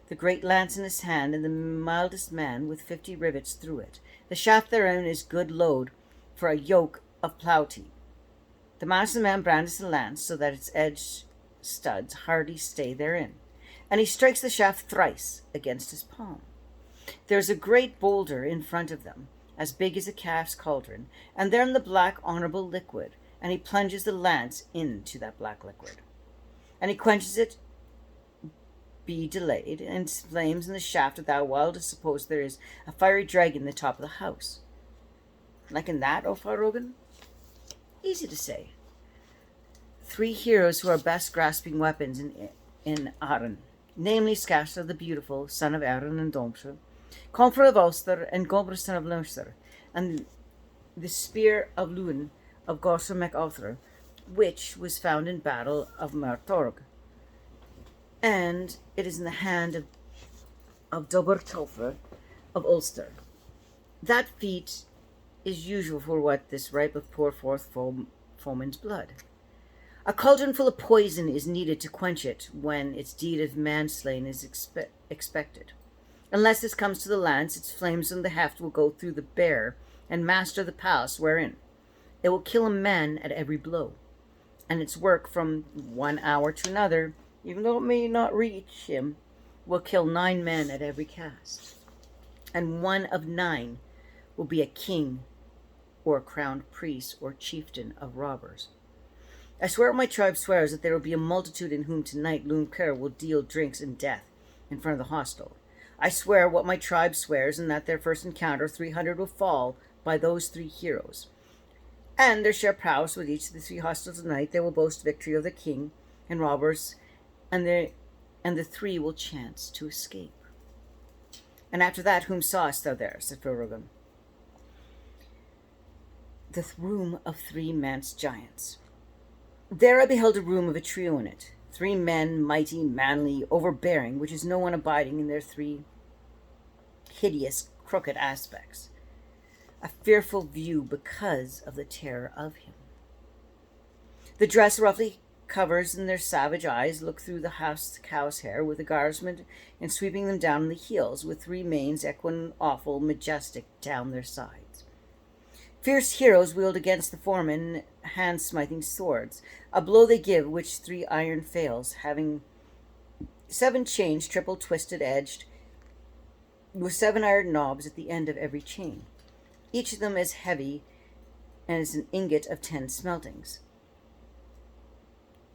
The great lance in his hand, and the mildest man with 50 rivets through it. The shaft therein is good load for a yoke of ploughty. The master man brandishes the lance, so that its edge studs hardly stay therein, and he strikes the shaft thrice against his palm. There is a great boulder in front of them, as big as a calf's cauldron, and therein the black honorable liquid, and he plunges the lance into that black liquid. And he quenches it, be delayed, and flames in the shaft of thou wildest suppose there is a fiery dragon in the top of the house. Like in that, O Feororgan? Easy to say. 3 heroes who are best grasping weapons in Aran, namely Skasha the beautiful, son of Erin and Domsha, Confra of Ulster, and Gobra son of Lunster, and the spear of Lewin of Gosser MacArthur, which was found in battle of Martorg, and it is in the hand of Dobertolfer of Ulster. That feat is usual for what this ripeth pour forth foeman's blood. A cauldron full of poison is needed to quench it when its deed of manslaying is expected. Unless this comes to the lance, its flames and the heft will go through the bear and master the palace wherein. It will kill a man at every blow, and its work from 1 hour to another, even though it may not reach him, will kill 9 men at every cast. And 1 of 9 will be a king or a crowned priest or chieftain of robbers. I swear what my tribe swears that there will be a multitude in whom tonight Lun Kerr will deal drinks and death in front of the hostel. I swear what my tribe swears, and that their first encounter 300 will fall by those 3 heroes. And their share prowess with each of the 3 hostels tonight, they will boast victory of the king and robbers, and the 3 will chance to escape. And after that, whom sawest thou there? Said Ferogan. The room of 3 manse giants. There I beheld a room of a trio in it, 3 men, mighty, manly, overbearing, which is no one abiding in their 3 hideous, crooked aspects. A fearful view because of the terror of him. The dress roughly covers, and their savage eyes look through the cow's hair with a garment, and sweeping them down on the heels, with 3 manes equine, awful, majestic down their sides. Fierce heroes wield against the foremen hand-smiting swords. A blow they give, which 3 iron fails, having 7 chains triple twisted edged, with 7 iron knobs at the end of every chain, each of them as heavy as an ingot of 10 smeltings.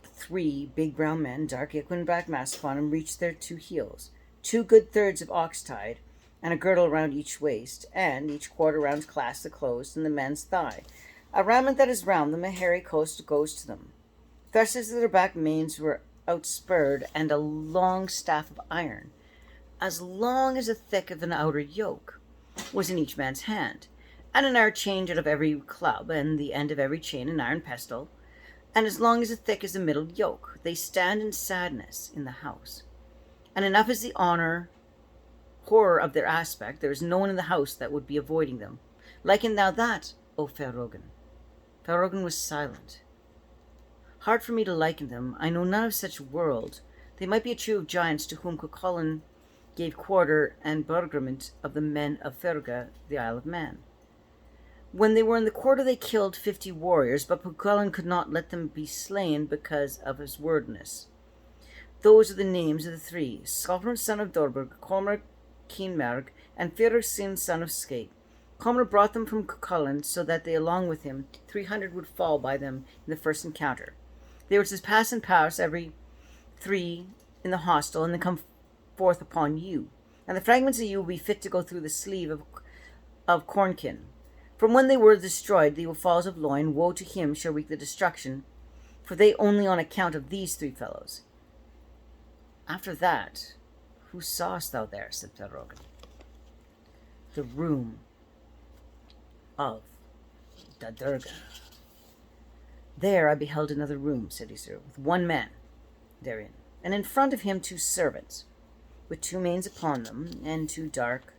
3 big brown men, dark equine, black mask upon them, reach their 2 heels, 2 good thirds of ox-tide, and a girdle around each waist, and each quarter round clasp the closed in the men's thigh. A raiment that is round them, a hairy coast goes to them. Thrushes of their back manes were outspurred, and a long staff of iron, as long as the thick of an outer yoke, was in each man's hand, and an iron chain out of every club, and the end of every chain an iron pestle, and as long as the thick as the middle yoke. They stand in sadness in the house. And enough is the horror of their aspect, there is no one in the house that would be avoiding them. Liken thou that, O Ferogan. Ferogan was silent. Hard for me to liken them. I know none of such world. They might be a trio of giants to whom Cuchulainn gave quarter and burgrament of the men of Ferga, the Isle of Man. When they were in the quarter they killed 50 warriors, but Cuchulainn could not let them be slain because of his wordness. Those are the names of the 3, Scotland son of Dorberg, Cormac Keenmerg, and Firsin son of Skate. Cormac brought them from Cuchulainn, so that they along with him 300 would fall by them in the first encounter. They were to pass and pass every 3 in the hostel, and then come forth upon you. And the fragments of you will be fit to go through the sleeve of Cornkin. From when they were destroyed, the falls of Loin, woe to him shall wreak the destruction, for they only on account of these 3 fellows. After that, who sawest thou there? Said Ferogan. The room of the Derga. There I beheld another room, said Isir, with 1 man therein, and in front of him 2 servants, with 2 manes upon them, and 2 dark,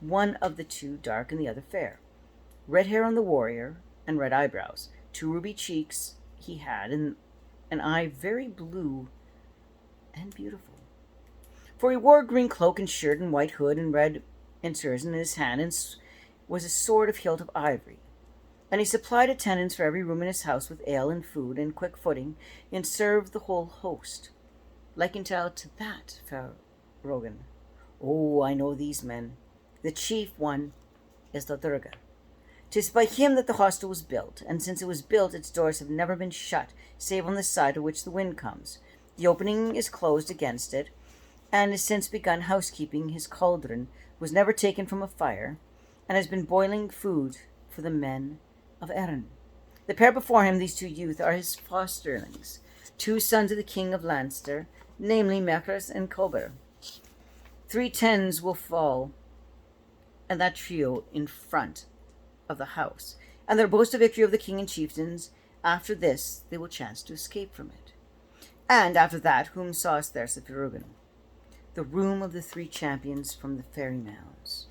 one of the 2 dark and the other fair. Red hair on the warrior, and red eyebrows. 2 ruby cheeks he had, and an eye very blue and beautiful. For he wore a green cloak and shirt and white hood and red ensers in his hand, and was a sword of hilt of ivory. And he supplied attendants for every room in his house with ale and food and quick footing, and served the whole host. Likened to that, Ferogan. Oh, I know these men. The chief one is the Derga. 'Tis by him that the hostel was built, and since it was built, its doors have never been shut, save on the side of which the wind comes. The opening is closed against it, and has since begun housekeeping. His cauldron was never taken from a fire, and has been boiling food for the men of Erin. The pair before him, these 2 youth, are his fosterlings, 2 sons of the king of Leinster, namely Mechras and Cober. 3 tens will fall, and that trio in front of the house, and they'll boast a victory of the king and chieftains. After this, they will chance to escape from it. And after that, whom sawest there, said Firugan? The room of the three champions from the fairy mounds.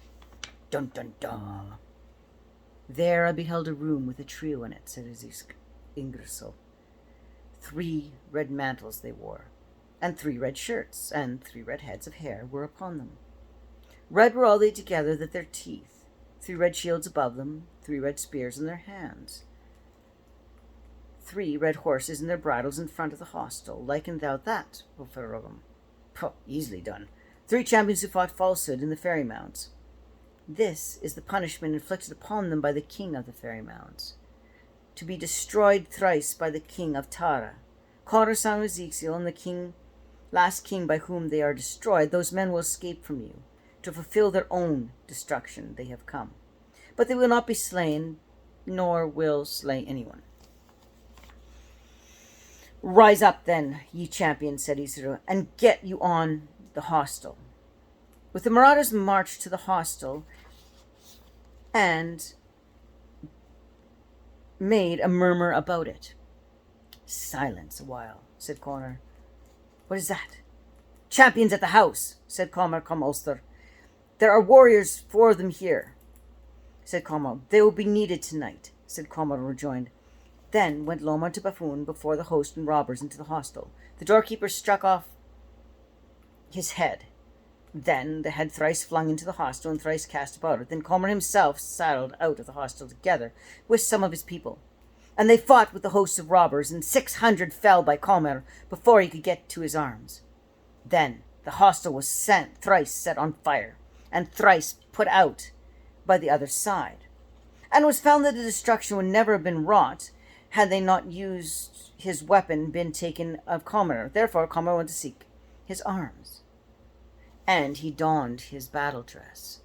Dun dun dun. There I beheld a room with a trio in it, said Ingerso. 3 red mantles they wore, and 3 red shirts, and 3 red heads of hair were upon them. Red were all they together that their teeth, 3 red shields above them, 3 red spears in their hands, 3 red horses in their bridles in front of the hostel. Liken thou that, O Ferrogum? Easily done. 3 champions who fought falsehood in the fairy mounds. This is the punishment inflicted upon them by the king of the fairy mounds, to be destroyed thrice by the king of Tara. Corazon Ezekiel and the king, last king by whom they are destroyed, those men will escape from you, to fulfill their own destruction they have come. But they will not be slain, nor will slay anyone. Rise up then, ye champions, said Isuru, and get you on the hostel. With the marauders marched to the hostel and made a murmur about it. Silence a while, said Connor. What is that? Champions at the house, said Comar Ulster. There are warriors, 4 of them here, said Comar. They will be needed tonight, said Comar rejoined. Then went Lomar to Buffoon before the host and robbers into the hostel. The doorkeeper struck off his head. Then the head thrice flung into the hostel and thrice cast about it. Then Comer himself saddled out of the hostel together with some of his people. And they fought with the hosts of robbers, and 600 fell by Comer before he could get to his arms. Then the hostel was thrice set on fire, and thrice put out by the other side. And it was found that the destruction would never have been wrought had they not used his weapon been taken of Comer. Therefore Comer went to seek his arms. And he donned his battle dress,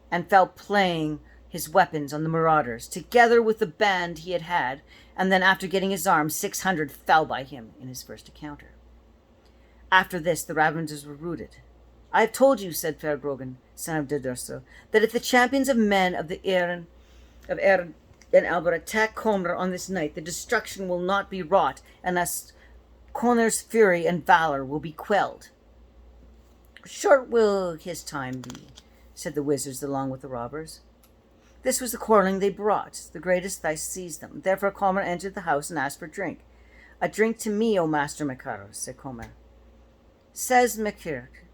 and fell playing his weapons on the marauders, together with the band he had, and then after getting his arms, 600 fell by him in his first encounter. After this the Ravengers were routed. I have told you, said Fergrogan, son of Dedurso, that if the champions of men of the Erin and Albert attack Comer on this night, the destruction will not be wrought, unless Conor's fury and valor will be quelled. Short will his time be, said the wizards along with the robbers. This was the quarreling they brought. The greatest thrice seized them. Therefore Comer entered the house and asked for drink. A drink to me, O Master Macaros, said Comer. Says MacKirk,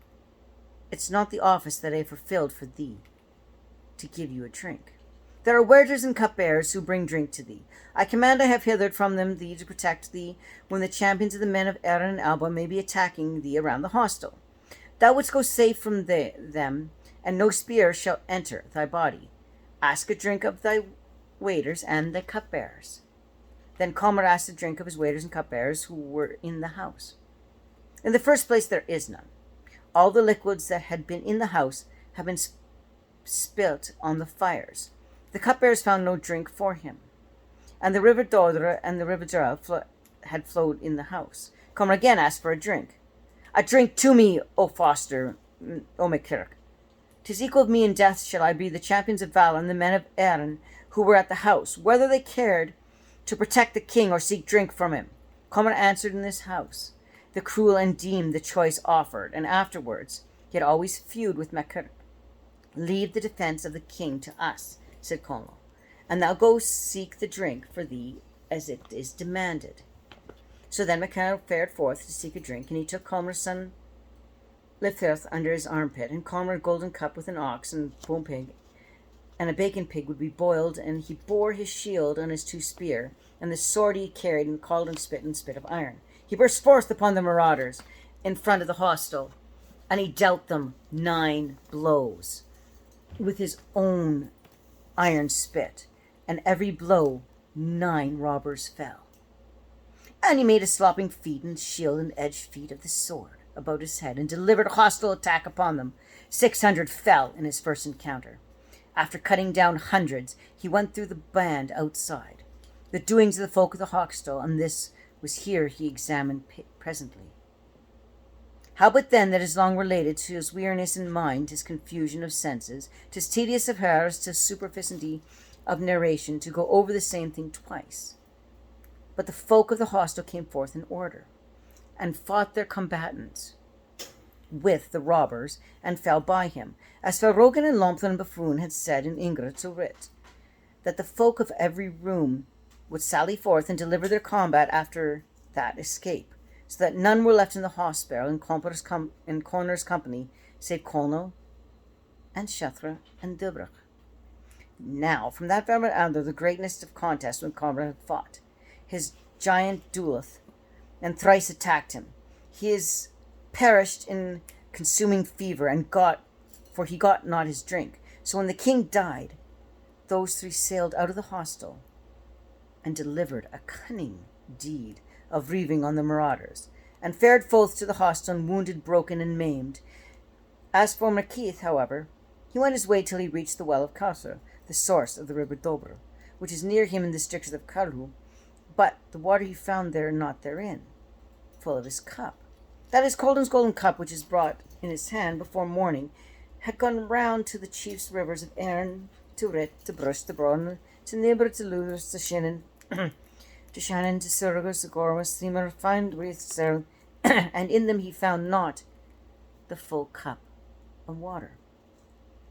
it's not the office that I have fulfilled for thee, to give you a drink. There are waiters and cupbearers who bring drink to thee. I command I have hithered from them thee to protect thee when the champions of the men of Erin and Alba may be attacking thee around the hostel. Thou wouldst go safe from them, and no spear shall enter thy body. Ask a drink of thy waiters and the cupbearers. Then Comer asked a drink of his waiters and cupbearers who were in the house. In the first place, there is none. All the liquids that had been in the house have been spilt on the fires. The cupbearers found no drink for him, and the river Dodra and the river Dra had flowed in the house. Comer again asked for a drink. A drink to me, O Foster, O MacKirk. 'Tis equal of me in death shall I be the champions of valor and the men of Erin who were at the house, whether they cared to protect the king or seek drink from him. Comer answered in this house, the cruel and deemed the choice offered, and afterwards he had always feud with MacKirk. Leave the defence of the king to us, said Conall, and thou go seek the drink for thee as it is demanded. So then MacKirk fared forth to seek a drink, and he took Comer's son Lefirth under his armpit, and Comer a golden cup with an ox and bone pig, and a bacon pig would be boiled, and he bore his shield on his 2 spear, and the sword he carried, and cauldron spit and spit of iron. He burst forth upon the marauders in front of the hostel, and he dealt them 9 blows with his own iron spit, and every blow 9 robbers fell. And he made a slopping feat and shield and edged feet of the sword about his head, and delivered a hostile attack upon them. 600 fell in his first encounter. After cutting down hundreds, he went through the band outside, the doings of the folk of the hostel, and this was here he examined presently. How but then that is long related to his weariness in mind, his confusion of senses, 'tis tedious of hers, 'tis superficiency of narration to go over the same thing twice. But the folk of the hostel came forth in order, and fought their combatants with the robbers, and fell by him, as Verrogen and Lompton and Buffoon had said in Ingrid to Writ, that the folk of every room would sally forth and deliver their combat after that escape, so that none were left in the hospital in Connor's company, save Colno and Shethra and Dilbrach. Now, from that moment under the greatness of contest when Conrad had fought, his giant dueleth, and thrice attacked him, he is perished in consuming fever, for he got not his drink. So when the king died, those three sailed out of the hostel, and delivered a cunning deed of reaving on the marauders, and fared forth to the hostel, and wounded, broken, and maimed. As for Macheath, however, he went his way till he reached the well of Carser, the source of the river Dobro, which is near him in the district of Carlu, but the water he found there not therein, full of his cup. That is, Colden's golden cup, which is brought in his hand before morning, had gone round to the chiefs rivers of Erne, to Rit, to Brush, to Bron, to Nibber, to Lewis, to Shannon, to Surgus, to Gormas, Thimer, find wreaths there, and in them he found not the full cup of water.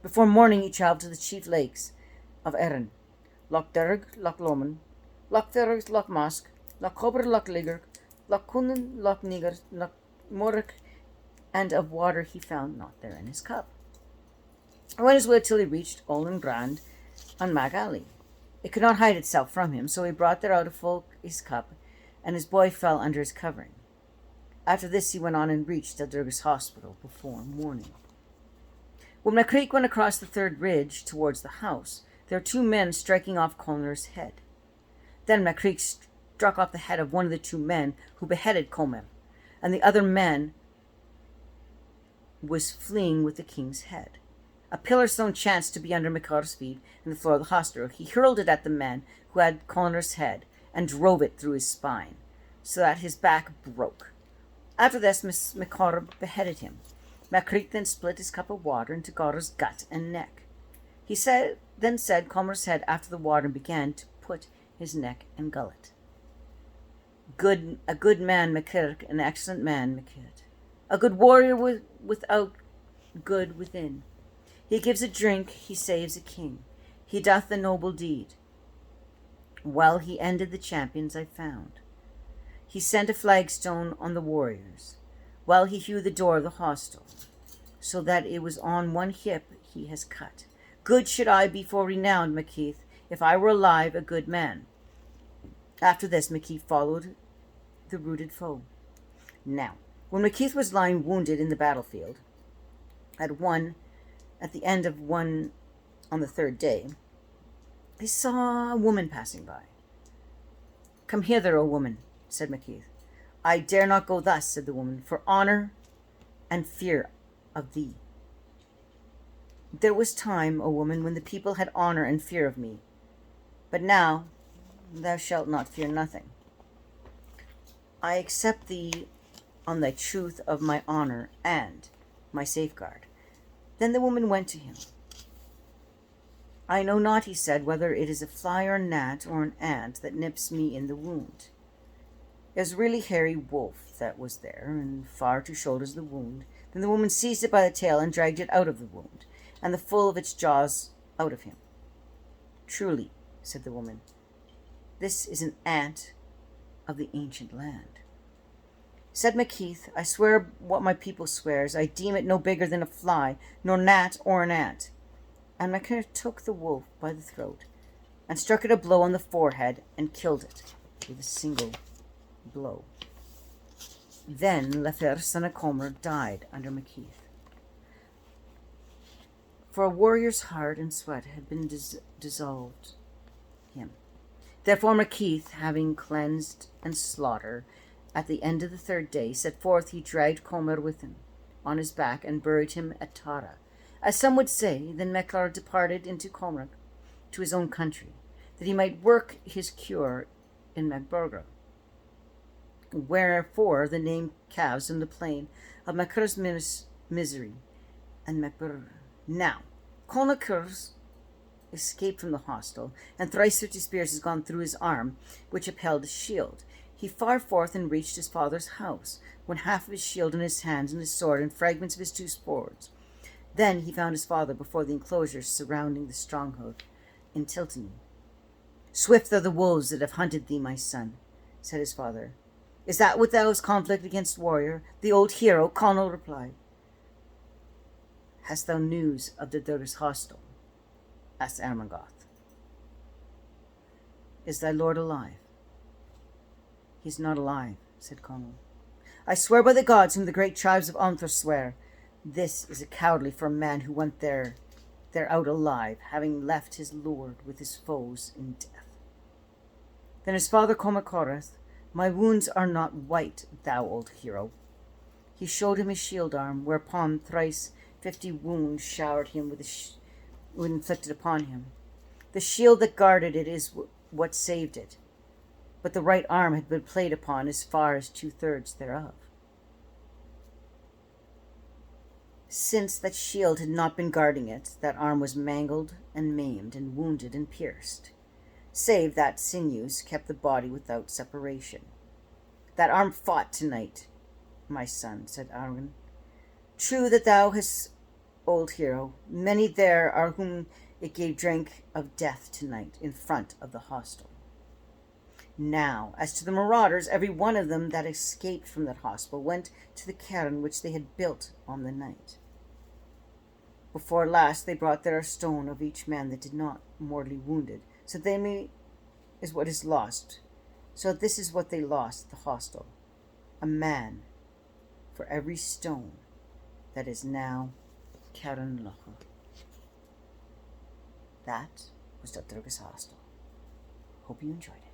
Before morning he travelled to the chief lakes of Erin, Loch Derg, Loch Lomond, Loch Fergus, Loch Mosk, Loch Cobber, Loch Ligger, Loch Cunnen, Loch Niger, Loch Morrick, and of water he found not there in his cup. He went his way till he reached Olin Grand on Mag Alley. It could not hide itself from him, so he brought there out a full his cup, and his boy fell under his covering. After this he went on and reached the Derga's hospital before morning. When MacCreek went across the third ridge towards the house, there were two men striking off Colmer's head. Then MacCreek struck off the head of one of the two men who beheaded Colmer, and the other man was fleeing with the king's head. A pillar stone chanced to be under MacAr's feet in the floor of the hospital. He hurled it at the man who had Colmer's head and drove it through his spine, so that his back broke. After this, MacAr beheaded him. MacCreek then split his cup of water into Gorr's gut and neck. He then said Colmer's head after the water and began to put his neck and gullet. A good man, MacCirk, an excellent man, MacCirk. A good warrior without good within. He gives a drink, he saves a king. He doth the noble deed. Well, he ended the champions I found. He sent a flagstone on the warriors. Well, he hewed the door of the hostel, so that it was on one hip he has cut. Good should I be for renowned, Macheath, if I were alive a good man. After this, Macheath followed the rooted foe. Now, when Macheath was lying wounded in the battlefield, at the end of one on the third day, he saw a woman passing by. Come hither, O woman, said Macheath. I dare not go thus, said the woman, for honour and fear of thee. There was time, O woman, when the people had honour and fear of me, but now thou shalt not fear nothing. I accept thee on thy truth of my honour and my safeguard. Then the woman went to him. I know not, he said, whether it is a fly or a gnat or an ant that nips me in the wound. It was really hairy wolf that was there, and far two shoulders the wound. Then the woman seized it by the tail and dragged it out of the wound, and the full of its jaws out of him. Truly, said the woman, this is an ant of the ancient land. Said Macheath, I swear what my people swears, I deem it no bigger than a fly, nor gnat or an ant. And Macheath took the wolf by the throat, and struck it a blow on the forehead, and killed it with a single blow. Then Lefer, son of Colmer, died under Macheath. For a warrior's heart and sweat had been dissolved him. Therefore Macheath, having cleansed and slaughtered, at the end of the third day, set forth, he dragged Colmer with him on his back, and buried him at Tara. As some would say, then Meklar departed into Colmer, to his own country, that he might work his cure in Magburger. Wherefore the name calves in the plain of Makir's misery and Magburger. Now, Colnacurs escaped from the hostel, and thrice 50 spears has gone through his arm, which upheld his shield. He fared forth and reached his father's house, when half of his shield in his hands, and his sword, and fragments of his 2 swords. Then he found his father before the enclosures surrounding the stronghold in Tilton. "Swift are the wolves that have hunted thee, my son," said his father. "Is that what thou hast conflict against warrior?" The old hero, Connell, replied. "Hast thou news of the Derga's hostel?" asked Ermengarth. "Is thy lord alive?" "He is not alive," said Connell. "I swear by the gods whom the great tribes of Anther swear, this is a cowardly for a man who went there out alive, having left his lord with his foes in death." Then his father Comacoreth, "My wounds are not white, thou old hero." He showed him his shield arm, whereupon thrice 50 wounds showered him were inflicted upon him. The shield that guarded it is what saved it, but the right arm had been played upon as far as 2/3 thereof. Since that shield had not been guarding it, that arm was mangled and maimed and wounded and pierced, save that sinews kept the body without separation. "That arm fought tonight, my son," said Arwen. "True that thou hast, old hero. Many there are whom it gave drink of death tonight in front of the hostel. Now, as to the marauders, every one of them that escaped from that hostel went to the cairn which they had built on the night. Before last they brought there a stone of each man that did not mortally wounded, so is what is lost. So this is what they lost at the hostel, a man for every stone that is now Cairn Locha. That was the Derga's hostel. Hope you enjoyed it.